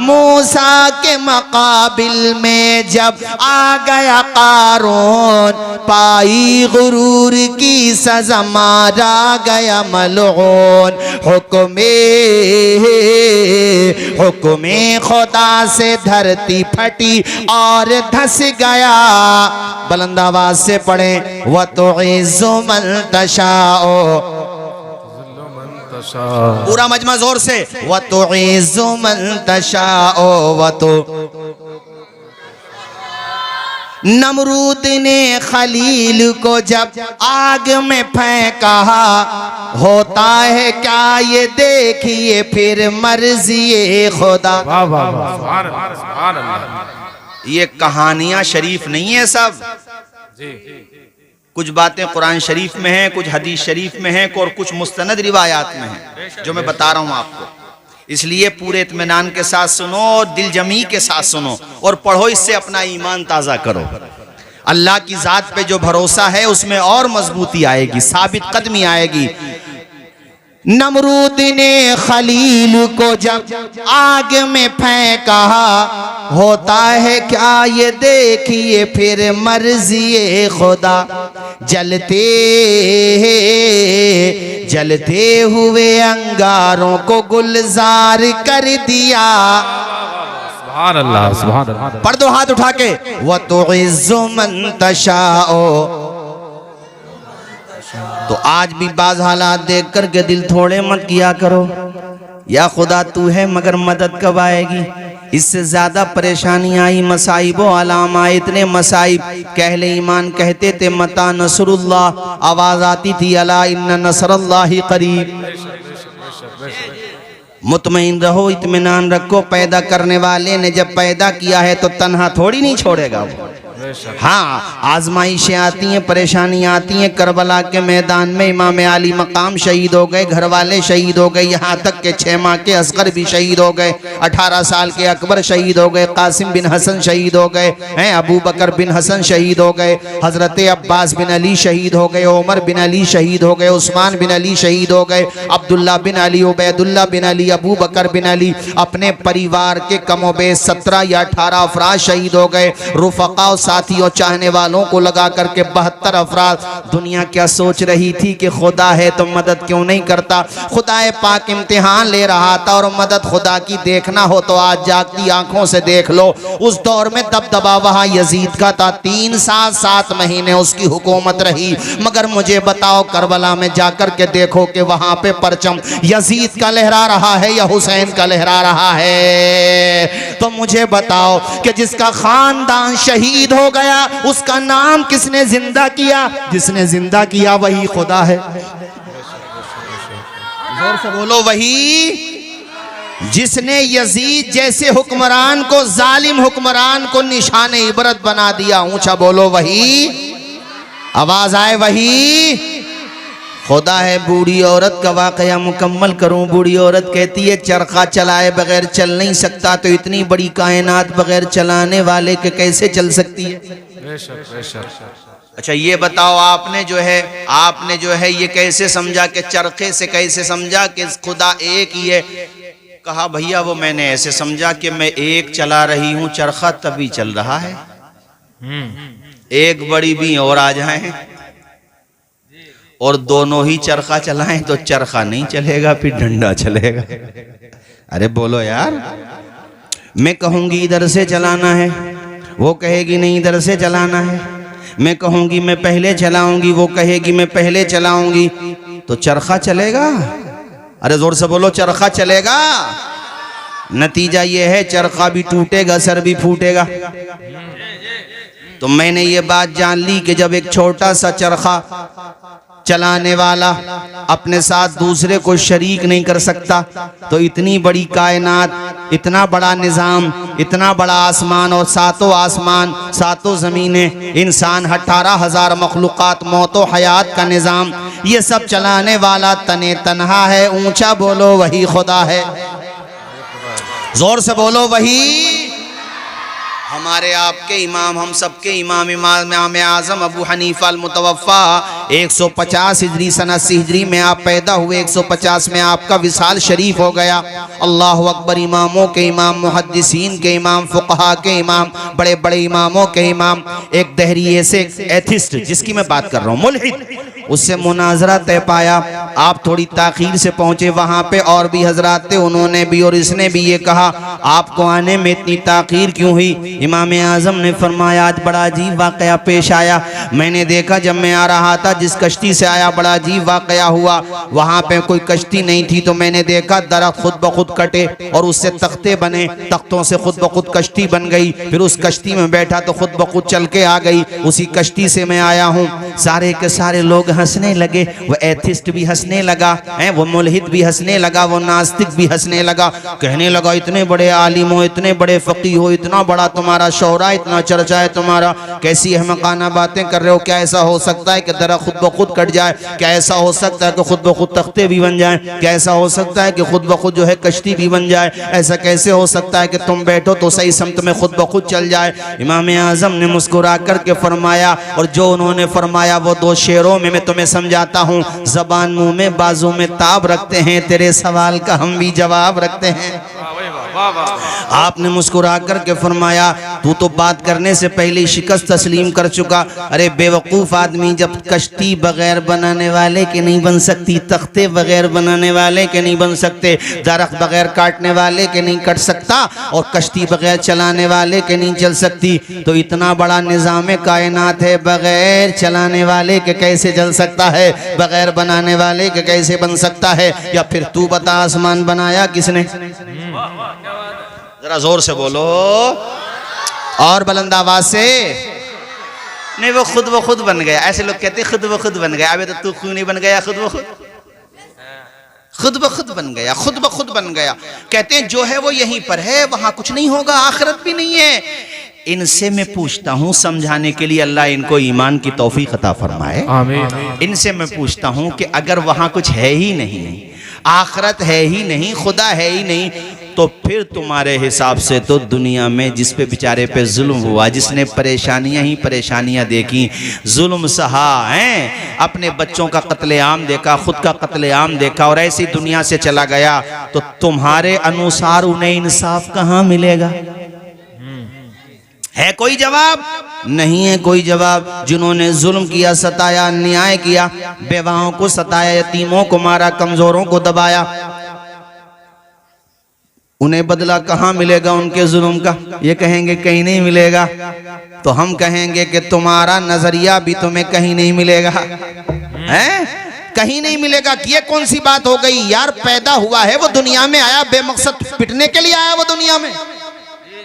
मूसा के मकाबिल में जब आ गया कारून, पाई गुरूर की सज़ा मारा गया मलऊन। हुक्मे खुदा से धरती फटी और धस गया। बुलंद आवाज से पढ़े। व तुइज़्ज़ु मन तशाओ। पूरा मजमा जोर से। व तुइज़्ज़ु मन तशाओ व तु। नमरूद ने खलील को जब आग में फेंका, होता है क्या ये देखिए फिर मर्ज़ी खुदा। ये कहानियां शरीफ नहीं है सब, कुछ बातें कुरान शरीफ में हैं, कुछ हदीस शरीफ में हैं और कुछ मुस्तनद रिवायात में हैं जो मैं बता रहा हूं आपको। इसलिए पूरे इत्मीनान के साथ सुनो और दिल जमी के साथ सुनो और पढ़ो, इससे अपना ईमान ताज़ा करो। अल्लाह की ज़ात पे जो भरोसा है उसमें और मजबूती आएगी, साबित कदमी आएगी। नमरूद ने खलील को जब आग में फेंका, होता है क्या ये देखिए फिर मर्ज़ी खुदा। जलते हुए अंगारों को गुलजार कर दिया। सुभान अल्लाह, सुभान अल्लाह। पढ़ दो हाथ उठा के। व तुइज़्ज़ु मन तशाओ। तो आज भी बाज हालात देख कर के दिल थोड़े मत किया करो। या खुदा तू है मगर मदद कब आएगी। इससे ज्यादा परेशानी आई, मसाइबो अलामा, इतने मसाइब। कहले ईमान कहते थे मता नसरुल्लाह, आवाज आती थी अला इन्ना नसरुल्लाहि करीब। मुतमईन रहो, इत्मीनान रखो। पैदा करने वाले ने जब पैदा किया है तो तन्हा थोड़ी नहीं छोड़ेगा वो। हाँ, आजमाइशें आती हैं, परेशानियां आती हैं। करबला के मैदान में इमाम अली मकाम शहीद हो गए, घर वाले शहीद हो गए, यहाँ तक के 6 माह के असगर भी शहीद हो गए, 18 साल के अकबर शहीद हो गए, कासिम बिन हसन शहीद हो गए हैं, अबू बकर बिन हसन शहीद हो गए, हजरत अब्बास बिन अली शहीद हो गए, उमर बिन अली शहीद हो गए, उस्मान बिन अली शहीद हो गए, अब्दुल्ला बिन अली, उबैदुल्ला बिन अली, अबू बकर बिन अली। अपने परिवार के कमोबेश 17 या 18 अफराद शहीद हो गए। रुफका और साथियों चाहने वालों को लगा करके 72 अफराद। दुनिया क्या सोच रही थी कि खुदा है तो मदद क्यों नहीं करता। खुदाए पाक इम्तिहान ले रहा था और मदद खुदा की देखना हो तो आज जागती आंखों से देख लो। उस दौर में दबदबा वहां यजीद का था, 3 साल 7 महीने उसकी हुकूमत रही। मगर मुझे बताओ, करबला में जाकर के देखो कि वहां पे परचम यजीद का लहरा रहा है या हुसैन का लहरा रहा है। तो मुझे बताओ कि जिसका खानदान शहीद हो गया उसका नाम किसने जिंदा किया? जिसने जिंदा किया वही खुदा है। जोर से बोलो, वही जिसने यजीद जैसे हुक्मरान को, जालिम हुक्मरान को निशाने इबरत बना दिया। ऊंचा बोलो, वही। आवाज आए, वही खुदा है। बूढ़ी औरत का वाकया मुकम्मल करूं। बूढ़ी औरत कहती है चरखा चलाए बगैर चल नहीं सकता, तो इतनी बड़ी कायनात बगैर चलाने वाले के कैसे चल सकती है? अच्छा ये बताओ, आपने जो है ये कैसे समझा कि चरखे से कैसे समझा कि खुदा एक ही है? कहा भैया वो मैंने ऐसे समझा कि मैं एक चला रही हूं चरखा तभी चल रहा है, एक बड़ी भी और आ जाए और दोनों ही चरखा चलाएं तो चरखा नहीं चलेगा, फिर डंडा चलेगा। अरे बोलो यार, मैं कहूंगी इधर से चलाना है, वो कहेगी नहीं इधर से चलाना है, मैं कहूंगी मैं पहले चलाऊंगी, वो कहेगी मैं पहले चलाऊंगी, तो चरखा चलेगा? अरे जोर से बोलो, चरखा चलेगा? नतीजा ये है चरखा भी टूटेगा, सर भी फूटेगा। तो मैंने ये बात जान ली कि जब एक छोटा सा चरखा चलाने वाला अपने साथ दूसरे को शरीक नहीं कर सकता, तो इतनी बड़ी कायनात, इतना बड़ा निज़ाम, इतना बड़ा आसमान और सातों आसमान, सातों ज़मीनें, इंसान, 18,000 मखलूक़ात, मौतो हयात का निज़ाम, ये सब चलाने वाला तने तन्हा है। ऊंचा बोलो वही खुदा है, जोर से बोलो वही। हमारे आपके इमाम, हम सबके इमाम इमाम आज़म अबू हनीफा अल-मुतवफ़्फ़ा 150 हिजरी सन 80 हिजरी में आप पैदा हुए, 150 में आपका विसाल शरीफ हो गया। अल्लाह अकबर। इमामों के इमाम, मुहद्दिसीन के इमाम, फुक़हा के इमाम, बड़े बड़े इमामों के इमाम। एक दहरिए से एथिस्ट जिसकी मैं बात कर रहा हूँ, मुल्हिद, उससे मुनाजरा तय पाया। आप थोड़ी ताख़ीर से पहुँचे, वहाँ पे और भी हजरात थे, उन्होंने भी और इसने भी ये कहा आपको आने में इतनी ताख़ीर क्यों हुई? इमाम आज़म ने फरमाया आज बड़ा अजीब वाक़या पेश आया। मैंने देखा जब मैं आ रहा था, जिस कश्ती से आया बड़ा अजीब वाक़या हुआ, वहाँ पे कोई कश्ती नहीं थी, तो मैंने देखा दरख्त खुद ब खुद कटे और उससे तख्ते बने, तख्तों से खुद ब खुद कश्ती बन गई, फिर उस कश्ती में बैठा तो खुद ब खुद चल के आ गई, उसी कश्ती से मैं आया हूँ। सारे के सारे लोग हंसने लगे, वो एथिस्ट भी हंसने लगा है, वो मुल्हिद भी हंसने लगा, वो नास्तिक भी हंसने लगा, कहने लगा इतने बड़े आलिम हो, इतने बड़े फ़क़ीह हो, इतना बड़ा तुम्हारा शोहरा, इतना चर्चा है तुम्हारा, कैसी अहमकाना बातें कर रहे हो? क्या ऐसा हो सकता है कि दरख्त खुद ब खुद कट जाए? क्या ऐसा हो सकता है कि खुद ब खुद तख्ते भी बन जाएं? क्या ऐसा हो सकता है कि खुद ब खुद जो है कश्ती भी बन जाए? ऐसा कैसे हो सकता है कि तुम बैठो तो सही समत में खुद ब खुद चल जाए? इमाम आज़म ने मुस्कुरा करके फरमाया, और जो उन्होंने फरमाया वो दो शेरों में मैं तुम्हें समझाता हूँ। ज़बान मुँह में, बाजू में ताब रखते हैं, तेरे सवाल का हम भी जवाब रखते हैं। आपने मुस्कुरा करके फरमाया तू तो बात करने से पहले शिकस्त तस्लीम कर चुका। अरे बेवकूफ़ आदमी, जब कश्ती बगैर बनाने वाले के नहीं बन सकती, तख्ते बगैर बनाने वाले के नहीं बन सकते, दरख्त बगैर काटने वाले के नहीं कट सकता, और कश्ती बगैर चलाने वाले के नहीं चल सकती, तो इतना बड़ा निज़ाम कायनात है, बगैर चलाने वाले के कैसे चल सकता है? बगैर बनाने वाले के कैसे बन सकता है? या फिर तू बता आसमान बनाया किसने? जरा जोर से बोलो और बुलंद आवाज से। नहीं, वो खुद बन गया। ऐसे लोग कहते खुद ब खुद बन गया। अबे तो तू क्यों नहीं बन गया खुद ब खुद? खुद ब खुद बन गया, खुद ब खुद बन गया। कहते हैं जो है वो यहीं पर है, वहां कुछ नहीं होगा, आखिरत भी नहीं है। इनसे मैं पूछता हूँ समझाने के लिए, अल्लाह इनको ईमान की तौफीक अता फरमाए, आमीन। इनसे मैं पूछता हूँ कि अगर वहां कुछ है ही नहीं, आखिरत है ही नहीं, खुदा है ही नहीं, तो फिर तुम्हारे हिसाब से तो दुनिया में जिस पे बेचारे पे जुल्म हुआ, जिसने परेशानियां ही परेशानियां देखी, जुल्म सहा है, अपने बच्चों का कत्लेआम देखा, खुद का कत्लेआम देखा, और ऐसी दुनिया से चला गया, तो तुम्हारे अनुसार उन्हें इंसाफ कहाँ मिलेगा? है कोई जवाब? नहीं है कोई जवाब। जिन्होंने जुल्म किया, सताया, अन्याय किया, बेवाओं को सताया, यतीमों को मारा, कमजोरों को दबाया, उन्हें बदला कहाँ मिलेगा उनके जुल्म का? ये कहेंगे कहीं नहीं मिलेगा। तो हम कहेंगे कि तुम्हारा नजरिया भी तुम्हें कहीं नहीं मिलेगा, हैं? कहीं नहीं मिलेगा। कि ये कौन सी बात हो गई यार? पैदा हुआ है, वो दुनिया में आया बेमकसद पिटने के लिए आया, वो दुनिया में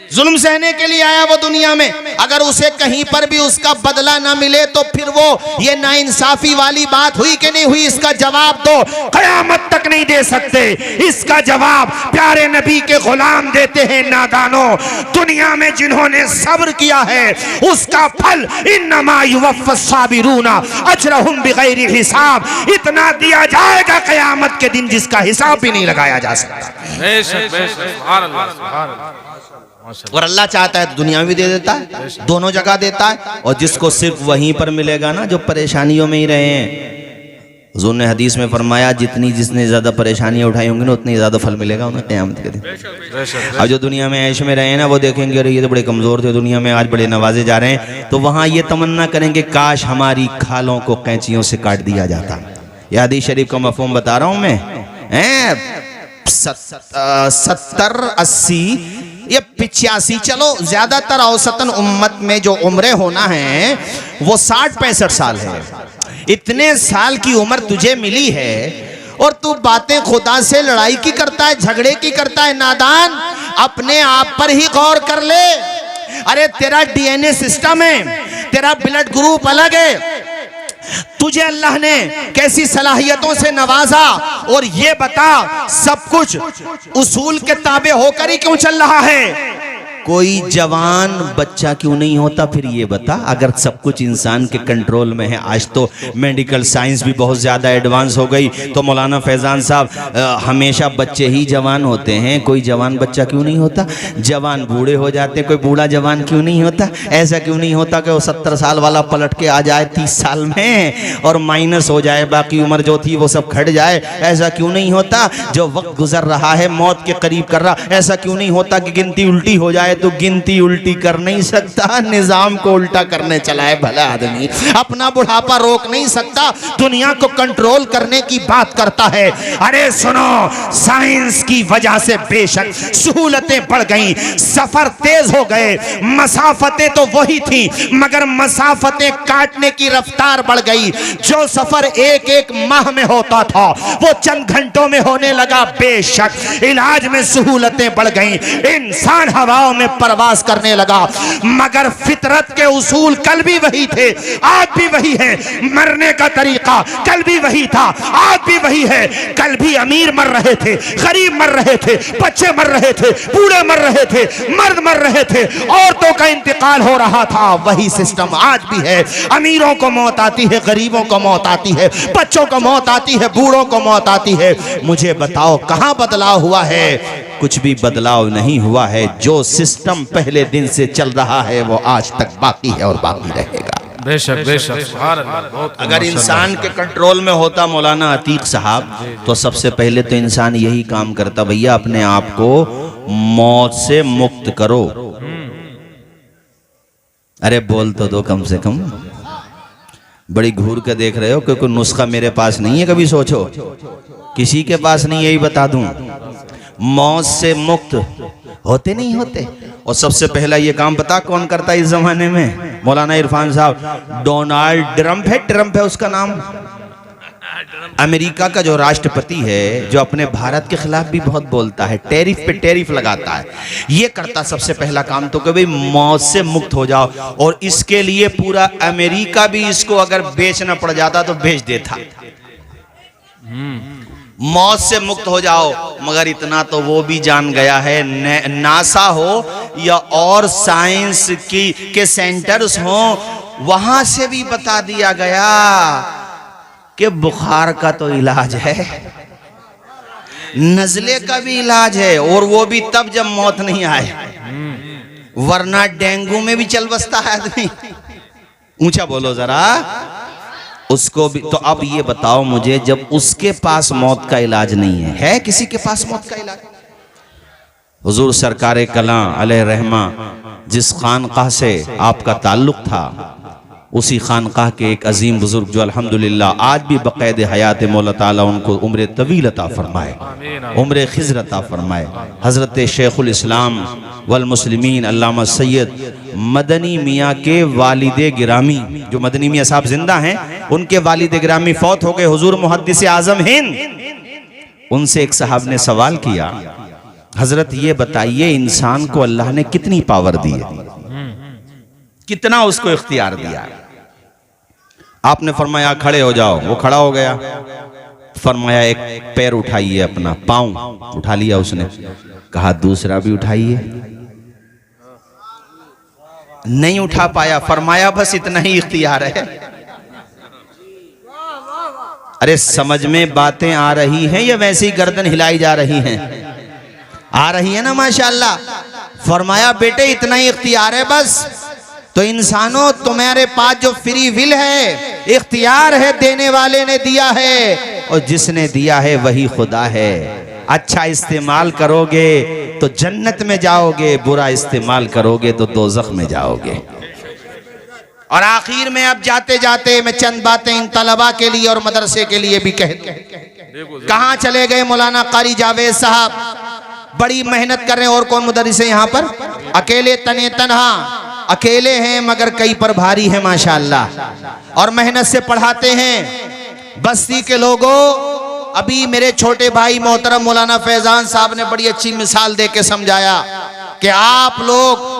जुल्म सहने के लिए आया, वो दुनिया में। अगर उसे कहीं पर भी उसका बदला ना मिले तो फिर वो ये नाइंसाफी वाली बात हुई कि नहीं हुई? इसका जवाब तो क़यामत तक नहीं दे सकते। इसका जवाब प्यारे नबी के गुलाम देते हैं। नादानो, दुनिया में जिन्होंने सब्र किया है उसका फल इन्नमा युवफ़्फ़स साबिरूना अजरहुम बिगैरि हिसाब, इतना दिया जाएगा क़यामत के दिन जिसका हिसाब भी नहीं लगाया जा सकता। और अल्लाह चाहता है तो दुनिया में भी दे देता है, दोनों जगह देता है। और जिसको सिर्फ वहीं पर मिलेगा ना, जो परेशानियों में ही रहे हैं, हुज़ूर ने हदीस में फरमाया जिसने ज़्यादा परेशानियां उठाई होंगी ना, उतनी ज़्यादा फल मिलेगा उन्हें क़यामत के दिन। अब जो दुनिया में ऐश में रहे हैं ना, वो देखेंगे अरे ये तो बड़े कमज़ोर थे, दुनिया में आज बड़े नवाजे जा रहे हैं, तो वहाँ ये तमन्ना करेंगे काश हमारी खालों को कैंचियों से काट दिया जाता। ये हदीस शरीफ का मफ़हूम बता रहा हूँ मैं। 70, 80 या 85, चलो ज़्यादातर औसतन उम्मत में जो उम्रें होना है वो 60-65 साल है। इतने साल की उम्र तुझे मिली है और तू बातें खुदा से लड़ाई की करता है, झगड़े की करता है। नादान, अपने आप पर ही गौर कर ले। अरे तेरा डीएनए सिस्टम है, तेरा ब्लड ग्रुप अलग है, तुझे अल्लाह ने कैसी सलाहियतों से नवाजा, और ये बता सब कुछ उसूल के ताबे होकर ही क्यों चल रहा है? कोई जवान बच्चा क्यों नहीं होता? फिर ये बता, अगर सब कुछ इंसान के कंट्रोल में है। आज तो मेडिकल साइंस भी बहुत ज़्यादा एडवांस हो गई, तो मौलाना फैज़ान साहब हमेशा बच्चे ही जवान होते हैं, कोई जवान बच्चा क्यों नहीं होता? जवान बूढ़े हो जाते, कोई बूढ़ा जवान क्यों नहीं होता? ऐसा क्यों नहीं होता कि वो 70 साल वाला पलट के आ जाए 30 साल में और माइनस हो जाए, बाकी उम्र जो थी वो सब खट जाए? ऐसा क्यों नहीं होता? जो वक्त गुजर रहा है मौत के करीब कर रहा, ऐसा क्यों नहीं होता कि गिनती उल्टी हो जाए? तो गिनती उल्टी कर नहीं सकता, निजाम को उल्टा करने चला है भला आदमी। अपना बुढ़ापा रोक नहीं सकता, दुनिया को कंट्रोल करने की बात करता है। अरे सुनो, साइंस की वजह से बेशक सहूलतें बढ़ गई, सफर तेज हो गए, मसाफतें तो वही थी मगर मसाफतें काटने की रफ्तार बढ़ गई। जो सफर एक माह में होता था वो चंद घंटों में होने लगा। बेशक इलाज में सहूलतें बढ़ गई, इंसान हवाओं में परवास करने लगा, मगर फितरत के उसूल कल भी वही थे, आज भी वही है। मरने का तरीका कल भी वही था, आज भी वही है। कल भी अमीर मर रहे थे, गरीब मर रहे थे, बच्चे मर रहे थे, बूढ़े मर रहे थे, मर्द मर रहे थे, औरतों का इंतकाल हो रहा था। वही सिस्टम आज भी है। अमीरों को मौत आती है, गरीबों को मौत आती है, बच्चों को मौत आती है, बूढ़ों को मौत आती है। मुझे बताओ कहां बदलाव हुआ है? कुछ भी बदलाव नहीं हुआ है। जो सिस्टम पहले दिन से चल रहा है वो आज तक बाकी है और बाकी रहेगा। बेशक बेशक। अगर इंसान के कंट्रोल में होता मौलाना अतीक साहब, तो सबसे पहले तो इंसान यही काम करता, भैया अपने आप को मौत से मुक्त करो। अरे बोल तो दो कम से कम। बड़ी घूर के देख रहे हो, क्योंकि नुस्खा मेरे पास नहीं है, कभी सोचो किसी के पास नहीं, यही बता दूं, मौत से मुक्त होते नहीं होते। और सबसे पहला ये काम पता कौन करता है इस जमाने में? मौलाना इरफान साहब। डोनाल्ड ट्रंप है उसका नाम। अमेरिका का जो राष्ट्रपति है, जो अपने भारत के खिलाफ भी बहुत बोलता है, टैरिफ पे टैरिफ लगाता है, ये करता सबसे पहला काम तो कि भाई मौत से मुक्त हो जाओ। और इसके लिए पूरा अमेरिका भी इसको अगर बेचना पड़ जाता तो बेच देता, मौत से मुक्त हो जाओ। मगर इतना तो वो भी जान गया है, नासा हो या और साइंस के सेंटर्स हो, वहां से भी बता दिया गया कि बुखार का तो इलाज है, नज़ले का भी इलाज है, और वो भी तब जब मौत नहीं आए, वरना डेंगू में भी चल बसता है आदमी। ऊंचा बोलो जरा, उसको भी। तो अब ये बताओ मुझे, जब उसके पास मौत का इलाज नहीं है किसी के पास मौत का इलाज? हुजूर सरकार कलां अलैहि रहमा जिस खानकाह से आपका ताल्लुक था, उसी खानकाह के एक अजीम बुजुर्ग जो अल्हम्दुलिल्लाह आज भी बक़ैद हयात मौला ताला उनको उम्र तवील अता फरमाए, उम्र खिज़र अता फरमाए, हज़रत शेखुल इस्लाम वल मुस्लिमीन अल्लामा सैयद मदनी मियाँ के वालिद गिरामी, जो मदनी मियाँ साहब जिंदा हैं, उनके वालिद गिरामी फौत हो गए, हुजूर मुहद्दिस आज़म हिंद। उनसे एक साहब ने सवाल किया, हजरत ये बताइए इंसान को अल्लाह ने कितनी पावर दी है, कितना उसको इख्तियार दिया? आपने फरमाया खड़े हो जाओ, वो खड़ा हो गया। फरमाया एक पैर उठाइए, अपना पाँव उठा लिया उसने, कहा दूसरा भी उठाइए, नहीं उठा पाया। फरमाया बस इतना ही इख्तियार है। अरे समझ में बातें आ रही हैं या वैसे ही गर्दन हिलाई जा रही हैं? आ रही है ना माशाअल्लाह। फरमाया बेटे इतना ही इख्तियार है बस। तो इंसानों तुम्हारे पास जो फ्री विल है, इख्तियार है, देने वाले ने दिया है और जिसने दिया है वही खुदा है। अच्छा इस्तेमाल करोगे तो जन्नत में जाओगे, बुरा इस्तेमाल करोगे तो दोज़ख में जाओगे। और आखिर में अब जाते जाते मैं चंद बातें इन तलबा के लिए और मदरसे के लिए भी कह दूं। कहाँ चले गए मौलाना कारी जावेद साहब? बड़ी मेहनत कर रहे हैं। और कौन मुदर्रिस है यहाँ पर? अकेले तने तनहा अकेले हैं मगर कई पर भारी है माशाअल्लाह, और मेहनत से पढ़ाते हैं। बस्ती के लोगों, अभी मेरे छोटे भाई मोहतरम मौलाना फैजान साहब ने बड़ी अच्छी मिसाल दे के समझाया कि आप लोग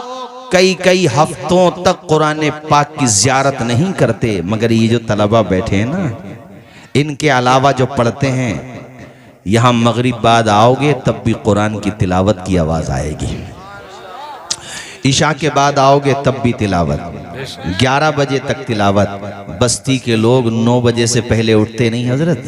कई हफ्तों तक कुरान पाक की ज़ियारत नहीं करते, मगर ये जो तलबा बैठे हैं ना, इनके अलावा जो पढ़ते हैं, यहाँ मगरिब बाद आओगे तब भी कुरान की तिलावत की आवाज़ आएगी। ईशा के बाद आओगे तब भी तिलावत, 11 बजे तक तिलावत। बस्ती के लोग 9 बजे से पहले उठते नहीं हजरत,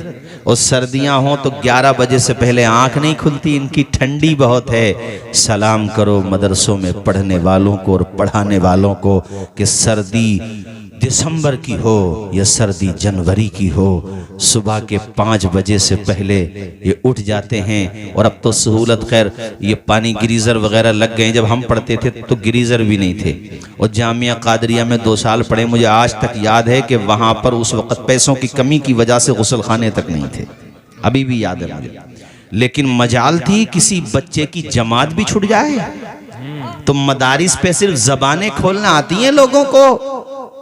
और सर्दियां हों तो 11 बजे से पहले आंख नहीं खुलती, इनकी ठंडी बहुत है। सलाम करो मदरसों में पढ़ने वालों को और पढ़ाने वालों को कि सर्दी दिसंबर की हो या सर्दी जनवरी की हो, सुबह के 5 बजे से पहले ये उठ जाते हैं। और अब तो सहूलत, खैर ये पानी गीजर वगैरह लग गए। जब हम पढ़ते थे तो गीजर भी नहीं थे, और जामिया कादरिया में 2 साल पढ़े, मुझे आज तक याद है कि वहाँ पर उस वक़्त पैसों की कमी की वजह से गुस्ल खाने तक नहीं थे, अभी भी याद है मुझे। लेकिन मजाल थी किसी बच्चे की जमात भी छूट जाए तो मदारिस पे सिर्फ जबानें खोलना आती हैं लोगों को।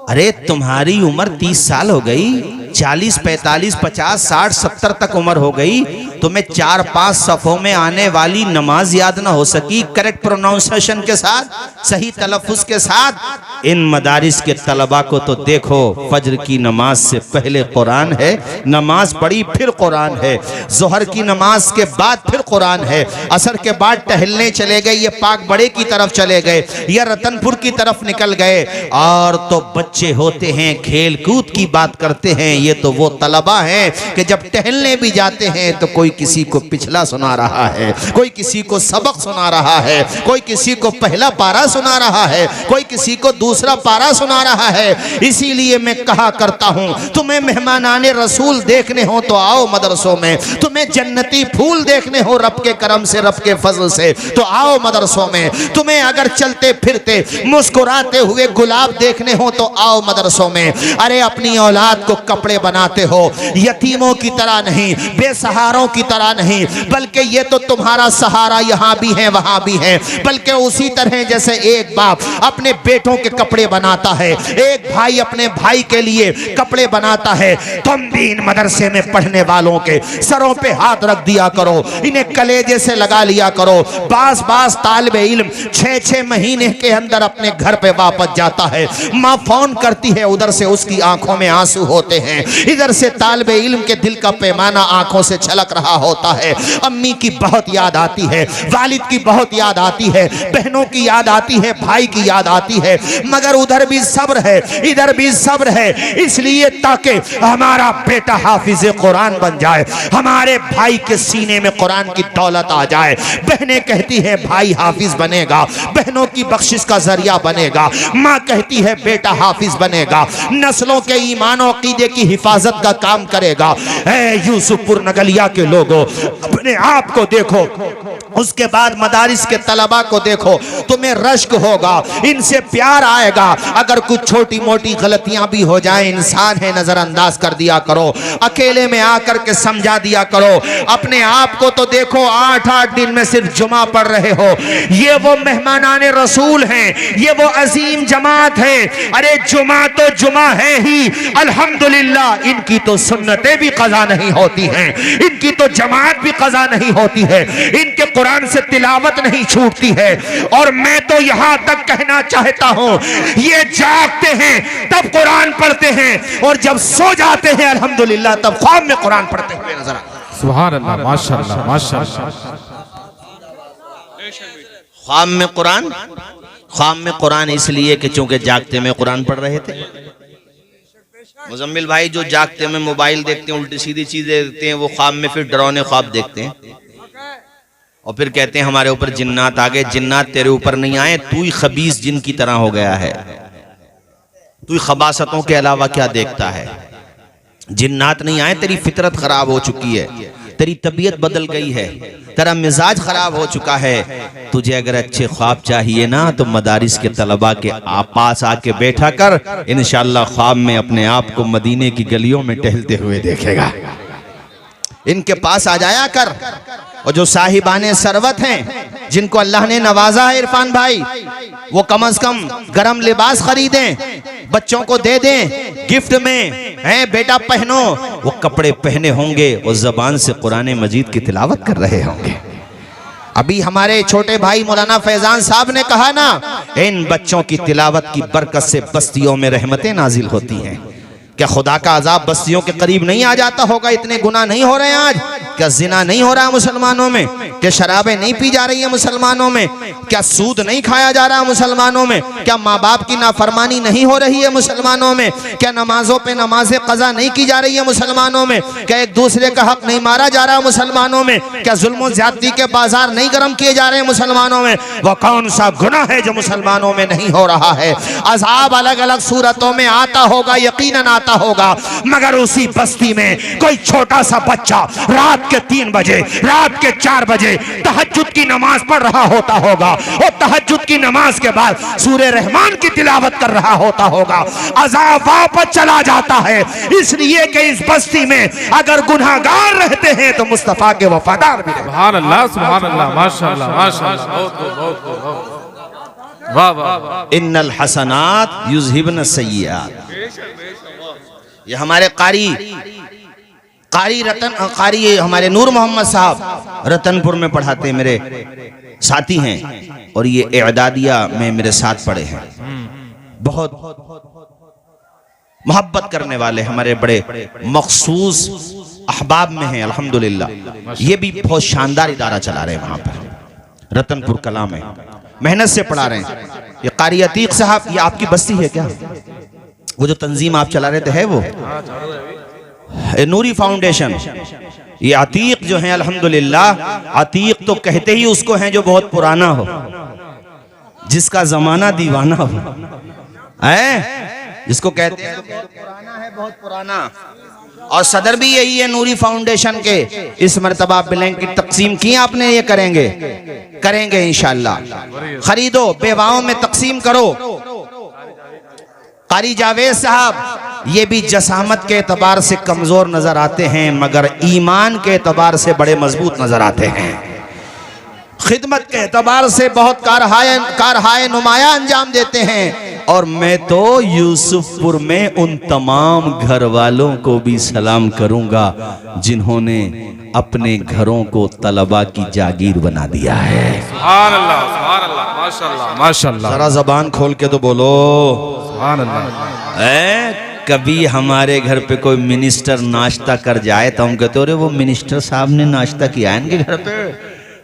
अरे तुम्हारी उम्र 30 साल हो गई, 40, 45, 50, 60, 70 तक उम्र हो गई, तुम्हें 4-5 सफ़ों में आने वाली नमाज याद ना हो सकी करेक्ट प्रोनाउंसिएशन के साथ, सही तलफ़ुज़ के साथ। इन मदारिस के तलबा को तो देखो, फजर की नमाज से पहले कुरान है, नमाज पढ़ी फिर कुरान है, ज़ोहर की नमाज के बाद फिर कुरान है, असर के बाद टहलने चले गए, ये पाक बड़े की तरफ चले गए या रतनपुर की तरफ निकल गए। और तो बच्चे होते हैं खेल कूद की बात करते हैं, ये तो वो तलबा हैं कि जब टहलने भी जाते हैं तो कोई किसी को पिछला सुना रहा है, कोई किसी को सबक सुना रहा है, कोई किसी को पहला पारा सुना रहा है, कोई किसी को दूसरा पारा सुना रहा है। इसीलिए मैं कहा करता हूं, तुम्हें मेहमानाने रसूल देखने हो तो आओ मदरसों में, तुम्हें जन्नती फूल देखने हो रब के करम से, रब के फजल से, तो आओ मदरसों में, तुम्हें अगर चलते फिरते मुस्कुराते हुए गुलाब देखने हो तो आओ मदरसों में। अरे अपनी औलाद को कपड़े बनाते हो, यतीमों की तरह नहीं, बेसहारों की तरह नहीं, बल्कि ये तो तुम्हारा सहारा यहाँ भी है वहाँ भी है, बल्कि उसी तरह जैसे एक बाप अपने बेटों के कपड़े बनाता है, एक भाई अपने भाई के लिए कपड़े बनाता है, तुम भी इन मदरसे में पढ़ने वालों के सरों पे हाथ रख दिया करो, इन्हें कलेजे से लगा लिया करो। बास तालिबे इल्म 6-6 महीने के अंदर अपने घर पे वापस जाता है, माँ फोन करती है, उधर से उसकी आंखों में आंसू होते हैं, इधर से तालिबे इल्म के दिल का पैमाना आंखों से छलक रहा होता है। अम्मी की बहुत याद आती है, वालिद की बहुत याद आती है, बहनों की याद आती है, भाई की याद आती है, मगर उधर भी सब्र है, इधर भी सब्र है, इसलिए ताकि हमारा बेटा हाफिज कुरान बन जाए, हमारे भाई के सीने में कुरान की दौलत आ जाए। बहनें कहती है भाई हाफिज बनेगा, बहनों की बख्शिश का जरिया बनेगा, माँ कहती है बेटा हाफिज बनेगा, नस्लों के ईमान और अकीदे की हिफाजत का काम करेगा। यूसुफपुर नगलिया के लोगों, अपने आप को देखो, उसके बाद मदारिस के तलबा को देखो, तुम्हें रश्क होगा, इनसे प्यार आएगा। अगर कुछ छोटी मोटी गलतियां भी हो जाएं, इंसान है, नजरअंदाज कर दिया करो, अकेले में आकर के समझा दिया करो। अपने आप को तो देखो, 8-8 दिन में सिर्फ जुमा पढ़ रहे हो, ये वो मेहमानाने रसूल हैं, ये वो अजीम जमात है। अरे जुमा तो जुमा है ही, अल्हम्दुलिल्लाह, इनकी तो सुन्नतें भी कज़ा नहीं होती हैं, इनकी तो जमात भी कज़ा नहीं होती है, इनके कुरान से तिलावत नहीं छूटती है। और मैं तो यहां तक कहना चाहता हूं, ये जागते हैं तब कुरान पढ़ते हैं, और जब सो जाते हैं अल्हम्दुलिल्लाह तब ख्वाब में कुरान पढ़ते हुए नजर आते हैं। सुभान अल्लाह, माशाअल्लाह, माशाअल्लाह। ख्वाब में कुरान इसलिए कि चूंकि जागते में कुरान पढ़ रहे थे। मुजम्मिल भाई जो जागते में मोबाइल देखते हैं, उल्टी सीधी चीजें देखते हैं, वो ख्वाब में फिर डरावने ख्वाब देखते हैं। और फिर कहते हैं हमारे ऊपर जिन्नात आ गए। जिन्नात तेरे ऊपर नहीं आए, तू ही खबीस जिन की तरह हो गया है। तू ही खबासतों के अलावा क्या देखता है। जिन्नात नहीं आए, तेरी फितरत खराब हो चुकी है, तेरी तबीयत बदल गई है, तेरा मिजाज खराब हो चुका है। तुझे अगर अच्छे ख्वाब चाहिए ना तो मदारिस के तलबा के पास आके बैठा कर, इंशाअल्लाह ख्वाब में अपने आप को मदीने की गलियों में टहलते हुए देखेगा। इनके पास आ जाया कर। और जो साहिबाने सरवत हैं, जिनको अल्लाह ने नवाजा है इरफान भाई, वो कम से कम गरम लिबास खरीदें, बच्चों को दे दें गिफ्ट में, हैं बेटा पहनो। वो कपड़े पहने होंगे और ज़बान से कुरान मजीद की तिलावत कर रहे होंगे। अभी हमारे छोटे भाई मौलाना फैजान साहब ने कहा ना, इन बच्चों की तिलावत की बरकत से बस्तियों में रहमतें नाजिल होती हैं। क्या खुदा का अजाब बस्तियों के करीब नहीं आ जाता होगा? इतने गुनाह नहीं हो रहे हैं आज? क्या जिना नहीं हो रहा है मुसलमानों में? क्या शराबें नहीं पी जा रही है मुसलमानों में? क्या सूद नहीं खाया जा रहा है मुसलमानों में? क्या माँ बाप की नाफरमानी नहीं हो रही है मुसलमानों में? क्या नमाजों पे नमाजें कज़ा नहीं की जा रही है मुसलमानों में? क्या एक दूसरे का हक नहीं मारा जा रहा है मुसलमानों में? क्या जुल्म ज्यादती के बाजार नहीं गर्म किए जा रहे हैं मुसलमानों में? वह कौन सा गुनाह है जो मुसलमानों में नहीं हो रहा है? अजाब अलग अलग सूरतों में आता होगा, यकीनन आता होगा, मगर उसी बस्ती में कोई छोटा सा बच्चा रात के 3 बजे, रात के 4 बजे तहज्जुद की नमाज पढ़ रहा होता होगा और तहज्जुद की नमाज के बाद सूरे रहमान की तिलावत कर रहा होता होगा। अज़ाब वापस चला जाता है, इसलिए कि इस बस्ती में अगर गुनहगार रहते हैं तो मुस्तफा के वफादार भी रहते हैं। सुभान अल्लाह, सुभान अल्लाह, माशाअल्लाह, माशाअल्लाह, बहुत वाह वाह। इन्नल हसनात युज़हिबन सय्यिआत। ये हमारे कारी हमारे नूर मोहम्मद साहब रतनपुर में पढ़ाते, मेरे साथी हैं, और ये एअदादिया में मेरे साथ पढ़े हैं। बहुत मोहब्बत करने वाले हमारे बड़े मखसूस अहबाब में हैं अल्हम्दुलिल्लाह। ये भी बहुत शानदार इदारा चला रहे हैं वहां पर रतनपुर कला में, मेहनत से पढ़ा रहे हैं। ये कारी अतीक साहब, ये आपकी बस्ती है क्या? वो जो तंजीम आप चला रहे थे है वो नूरी फाउंडेशन। ये अतीक जो है अल्हम्दुलिल्लाह, अतीक तो कहते ही उसको हैं जो बहुत पुराना हो, जिसका जमाना दीवाना हो, जिसको कहते हैं बहुत पुराना है, बहुत पुराना। और सदर भी यही है नूरी फाउंडेशन के। इस मर्तबा ब्लैंकेट तकसीम किए आपने, ये करेंगे इंशाअल्लाह। खरीदो, बेवाओं में तकसीम करो। कारी जावेद साहब, ये भी जसामत के एतबार से कमजोर नजर आते हैं, मगर ईमान के एतबार से बड़े मजबूत नजर आते हैं। खिदमत के एतबार से बहुत कारहाय नुमाया अंजाम देते हैं। और मैं तो यूसुफपुर में उन तमाम घर वालों को भी सलाम करूंगा जिन्होंने अपने घरों को तलबा की जागीर बना दिया है। सुभान अल्लाह, सुभान अल्लाह, माशाअल्लाह, माशाअल्लाह। जरा जबान खोल के तो बोलो सुभान अल्लाह। कभी हमारे घर पे कोई मिनिस्टर नाश्ता कर जाए तो हम कहते, अरे वो मिनिस्टर साहब ने नाश्ता किया है इनके घर पे,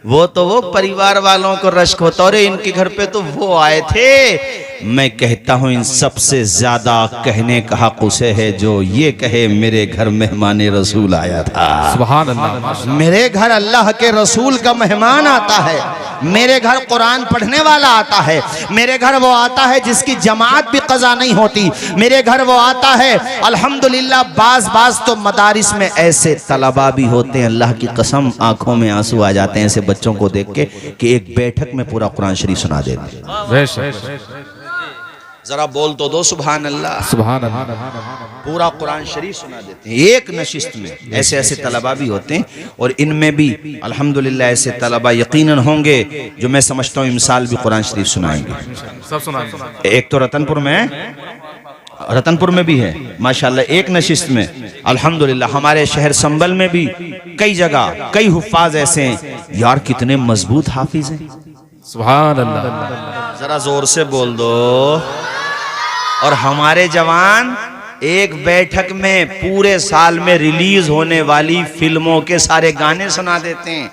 वो तो वो परिवार वालों को रश्क होता, और इनके घर पे तो वो आए थे। मैं कहता हूं इन सबसे ज्यादा कहने का हक उसे है जो ये कहे मेरे घर मेहमान रसूल आया था। सुभान अल्लाह। मेरे घर अल्लाह के रसूल का मेहमान आता है, मेरे घर कुरान पढ़ने वाला आता है, मेरे घर वो आता है जिसकी जमात भी कज़ा नहीं होती, मेरे घर वो आता है अल्हम्दुलिल्लाह। बाज तो मदारिस में ऐसे तलबा भी होते हैं, अल्लाह की कसम आंखों में आंसू आ जाते हैं ऐसे बच्चों को देख के कि एक बैठक में पूरा कुरान शरीफ सुना देते। जरा बोल तो दो सुभान अल्लाह, सुभान अल्लाह। पूरा कुरान शरीफ सुना देते हैं एक नशिस्त में। ऐसे ऐसे तलबा भी होते हैं, और इनमें भी अल्हम्दुलिल्लाह ऐसे तलबा यकीनन होंगे जो मैं समझता हूँ इमसाल भी कुरान शरीफ सुनाएंगे। सब सुनाएंगे। एक तो रतनपुर में भी है माशाल्लाह एक नशिस्त में, अल्हम्दुलिल्लाह। हमारे शहर संबल में भी कई जगह कई हुफ्फाज ऐसे हैं यार, कितने मजबूत हाफिज हैं। सुभान अल्लाह। जरा जोर से बोल दो। और हमारे जवान एक बैठक में पूरे साल में रिलीज होने वाली फिल्मों के सारे गाने सुना देते हैं,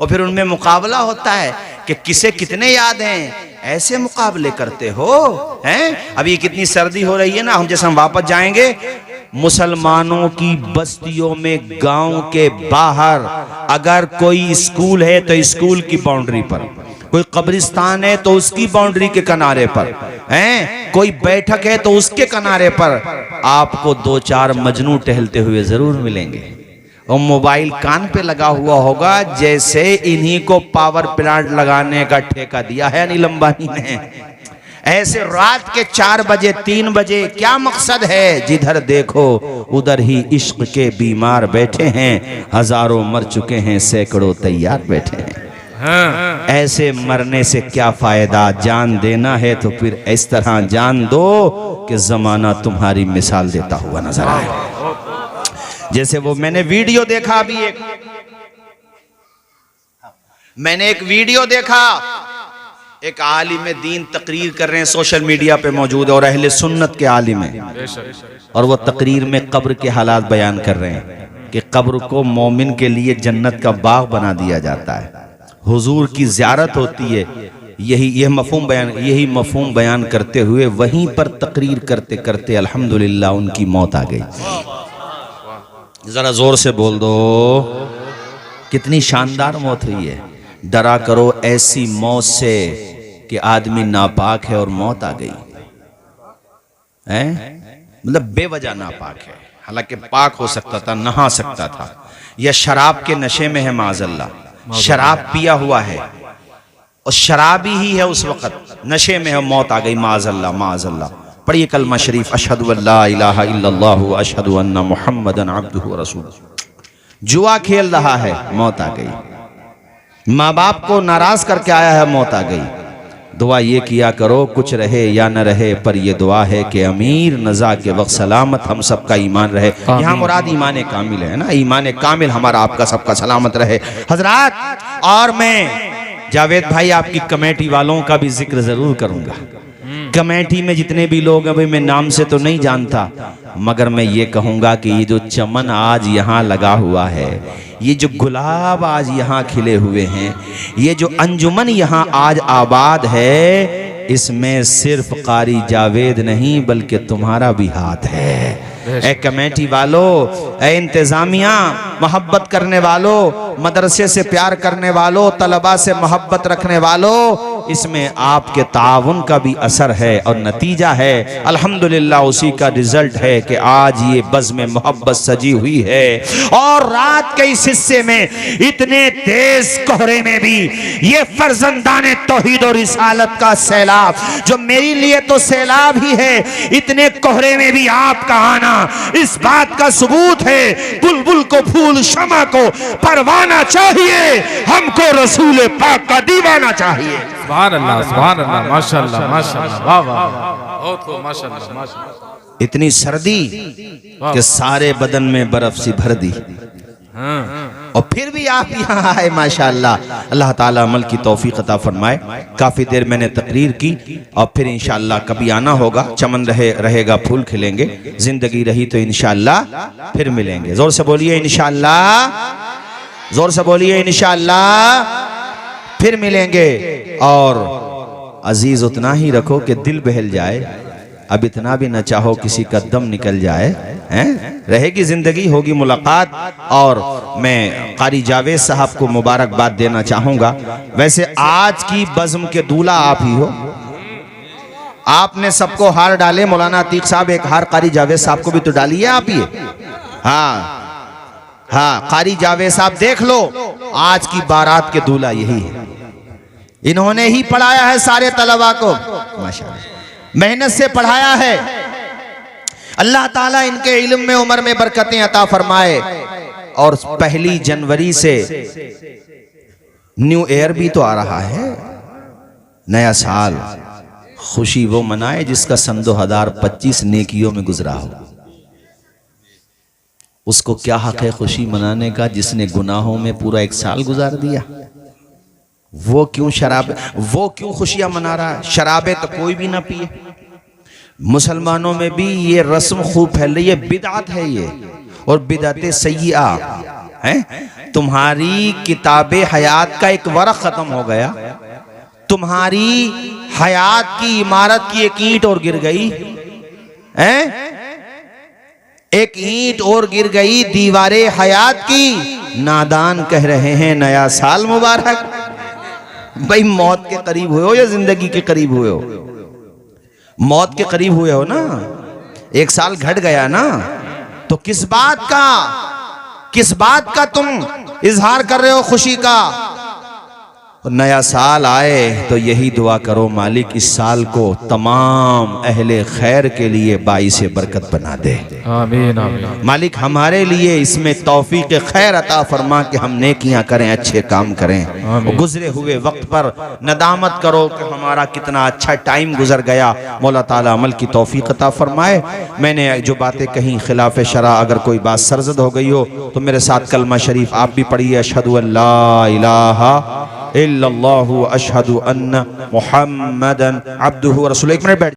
और फिर उनमें मुकाबला होता है कि किसे कितने याद हैं। ऐसे मुकाबले करते हो हैं? अभी कितनी सर्दी हो रही है ना, हम वापस जाएंगे मुसलमानों की बस्तियों में, गांव के बाहर अगर कोई स्कूल है तो स्कूल की बाउंड्री पर, कोई कब्रिस्तान है तो उसकी बाउंड्री के किनारे पर, हैं कोई बैठक है तो उसके किनारे पर आपको दो चार मजनू टहलते हुए जरूर मिलेंगे। और मोबाइल कान पे लगा हुआ होगा, जैसे इन्हीं को पावर प्लांट लगाने का ठेका दिया है अनिल अंबानी ने। ऐसे रात के 4 बजे 3 बजे क्या मकसद है, जिधर देखो उधर ही इश्क के बीमार बैठे हैं, हजारों मर चुके हैं, सैकड़ों तैयार बैठे हैं। ऐसे मरने से क्या फायदा, जान देना है तो फिर इस तरह जान दो कि जमाना तुम्हारी मिसाल देता हुआ नजर आए। जैसे वो मैंने वीडियो देखा, अभी मैंने एक वीडियो देखा, एक आलिम दीन तकरीर कर रहे हैं, सोशल मीडिया पे मौजूद है, और अहले सुन्नत के आलिम हैं, और वो तकरीर में कब्र के हालात बयान कर रहे हैं कि कब्र को मोमिन के लिए जन्नत का बाग बना दिया जाता है, हुजूर की ज़ियारत होती है। यही मफहूम बयान करते हुए वहीं पर तकरीर करते करते अल्हम्दुलिल्लाह उनकी मौत आ गई। जरा जोर से बोल दो, कितनी शानदार मौत हुई है। डरा करो ऐसी मौत से कि आदमी नापाक है और मौत आ गई है, मतलब बेवजह नापाक है, हालांकि पाक हो सकता था, नहा सकता था, या शराब के नशे में है, माज़अल्लाह शराब पिया हुआ है और शराबी ही है उस वक्त, नशे में है, मौत आ गई, माज़अल्लाह माज़अल्लाह। पढ़िए कलमा शरीफ, अशहदु अल्ला इलाहा इल्लल्लाहु व अशहदु अन्ना मुहम्मदन अब्दुहु व रसूलुहु। जुआ खेल रहा है, मौत आ गई। माँ बाप को नाराज करके आया है, मौत आ गई। दुआ ये किया करो, कुछ रहे या न रहे, पर ये दुआ है कि अमीर नज़ा के वक्त सलामत हम सबका ईमान रहे। यहाँ मुराद ईमान कामिल है ना, ईमान कामिल हमारा आपका सबका सलामत रहे हजरात। और मैं जावेद भाई आपकी कमेटी वालों का भी जिक्र जरूर करूंगा। कमेटी में जितने भी लोग, अभी मैं नाम से तो नहीं जानता, मगर मैं ये कहूँगा कि ये जो चमन आज यहाँ लगा हुआ है, ये जो गुलाब आज यहाँ खिले हुए हैं, ये जो अंजुमन यहाँ आज आबाद है, इसमें सिर्फ कारी जावेद नहीं बल्कि तुम्हारा भी हाथ है। ए कमेटी वालों, ए इंतजामिया, मोहब्बत करने वालों, मदरसे से प्यार करने वालों, तलबा से मोहब्बत रखने वालों, इसमें आपके ताउन का भी असर है और नतीजा है। अल्हम्दुलिल्लाह उसी का रिजल्ट है कि आज ये बज़्म मोहब्बत सजी हुई है। और रात के इस हिस्से में इतने तेज कोहरे में भी ये फर्जंदाने तौहीद और रिसालत का सैलाब, जो मेरे लिए तो सैलाब ही है, इतने कोहरे में भी आपका आना इस बात का सबूत है। बुलबुल को फूल, शमा को परवाना चाहिए, हमको रसूल पाक का दीवाना चाहिए। सुभान अल्लाह, माशाअल्लाह माशाअल्लाह, वाह वाह, बहुत खूब, माशाअल्लाह माशाअल्लाह। इतनी सर्दी कि सारे बदन में बर्फ सी भर दी, और फिर भी आप यहाँ आए, माशाअल्लाह। अल्लाह ताला अमल की तौफीक अता फरमाए। काफ़ी देर मैंने तकरीर की, और फिर इंशाअल्लाह कभी आना होगा, चमन रहेगा, फूल खिलेंगे, जिंदगी रही तो इंशाअल्लाह फिर मिलेंगे। जोर से बोलिए इंशाअल्लाह, जोर से बोलिए इंशाअल्लाह फिर मिलेंगे। और अजीज उतना ही रखो कि दिल बहल जाए, अब इतना भी न चाहो किसी का दम निकल जाए, हैं? रहेगी जिंदगी, होगी मुलाकात। और मैं कारी जावेद साहब को मुबारकबाद देना चाहूंगा। वैसे आज की बज़्म के दूल्हा आप ही हो, आपने सबको हार डाले। मौलाना अतीक साहब एक हार कारी जावेद साहब को भी तो डालिए आप ही। हाँ, कारी जावेद साहब देख लो, आज की बारात के दूल्हा यही है। इन्होंने ही पढ़ाया है सारे तलबा को, माशाअल्लाह मेहनत से पढ़ाया है। अल्लाह ताला इनके इल्म में, उम्र में बरकतें अता फरमाए। और 1 जनवरी से न्यू ईयर भी तो आ रहा है, नया साल। खुशी वो मनाए जिसका सन 2025 नेकियों में गुजरा हो। उसको क्या हक है खुशी मनाने का जिसने गुनाहों में पूरा 1 साल गुजार दिया। वो क्यों खुशियां मना रहा है? शराबे तो कोई भी ना पिए। मुसलमानों में भी ये रस्म खूब फैल रही है, बिदअत है ये, और बिदअत सय्यिआ है। तुम्हारी किताबे हयात का एक वरक़ खत्म हो गया, तुम्हारी हयात की इमारत की एक ईंट और गिर गई है, एक ईंट और गिर गई दीवारे हयात की, नादान कह रहे हैं नया साल मुबारक। भाई मौत के करीब हुए हो या जिंदगी के करीब हुए हो? मौत के करीब हुए हो ना, एक साल घट गया ना, तो किस बात का तुम इजहार कर रहे हो खुशी का? नया साल आए तो यही दुआ करो, मालिक इस साल को तमाम अहले खैर के लिए बाइसे बरकत बना दे। आमीन आमीन। मालिक हमारे लिए इसमें तौफीक खैर अता फरमा कि हम नेकियां करें, अच्छे काम करें। और गुजरे हुए वक्त पर नदामत करो कि हमारा कितना अच्छा टाइम गुजर गया। मौला ताला अमल की तौफीक अता फरमाए। मैंने जो बातें कहीं खिलाफ शरा अगर कोई बात सरजद हो गई हो तो मेरे साथ कलमा शरीफ आप भी पढ़िए, अशहदु अल्ला इलाहा इल्लल्लाहु अशहदु अन्ना मुहम्मदन अब्दुहु व रसूलुहु। एक मिनट बैठ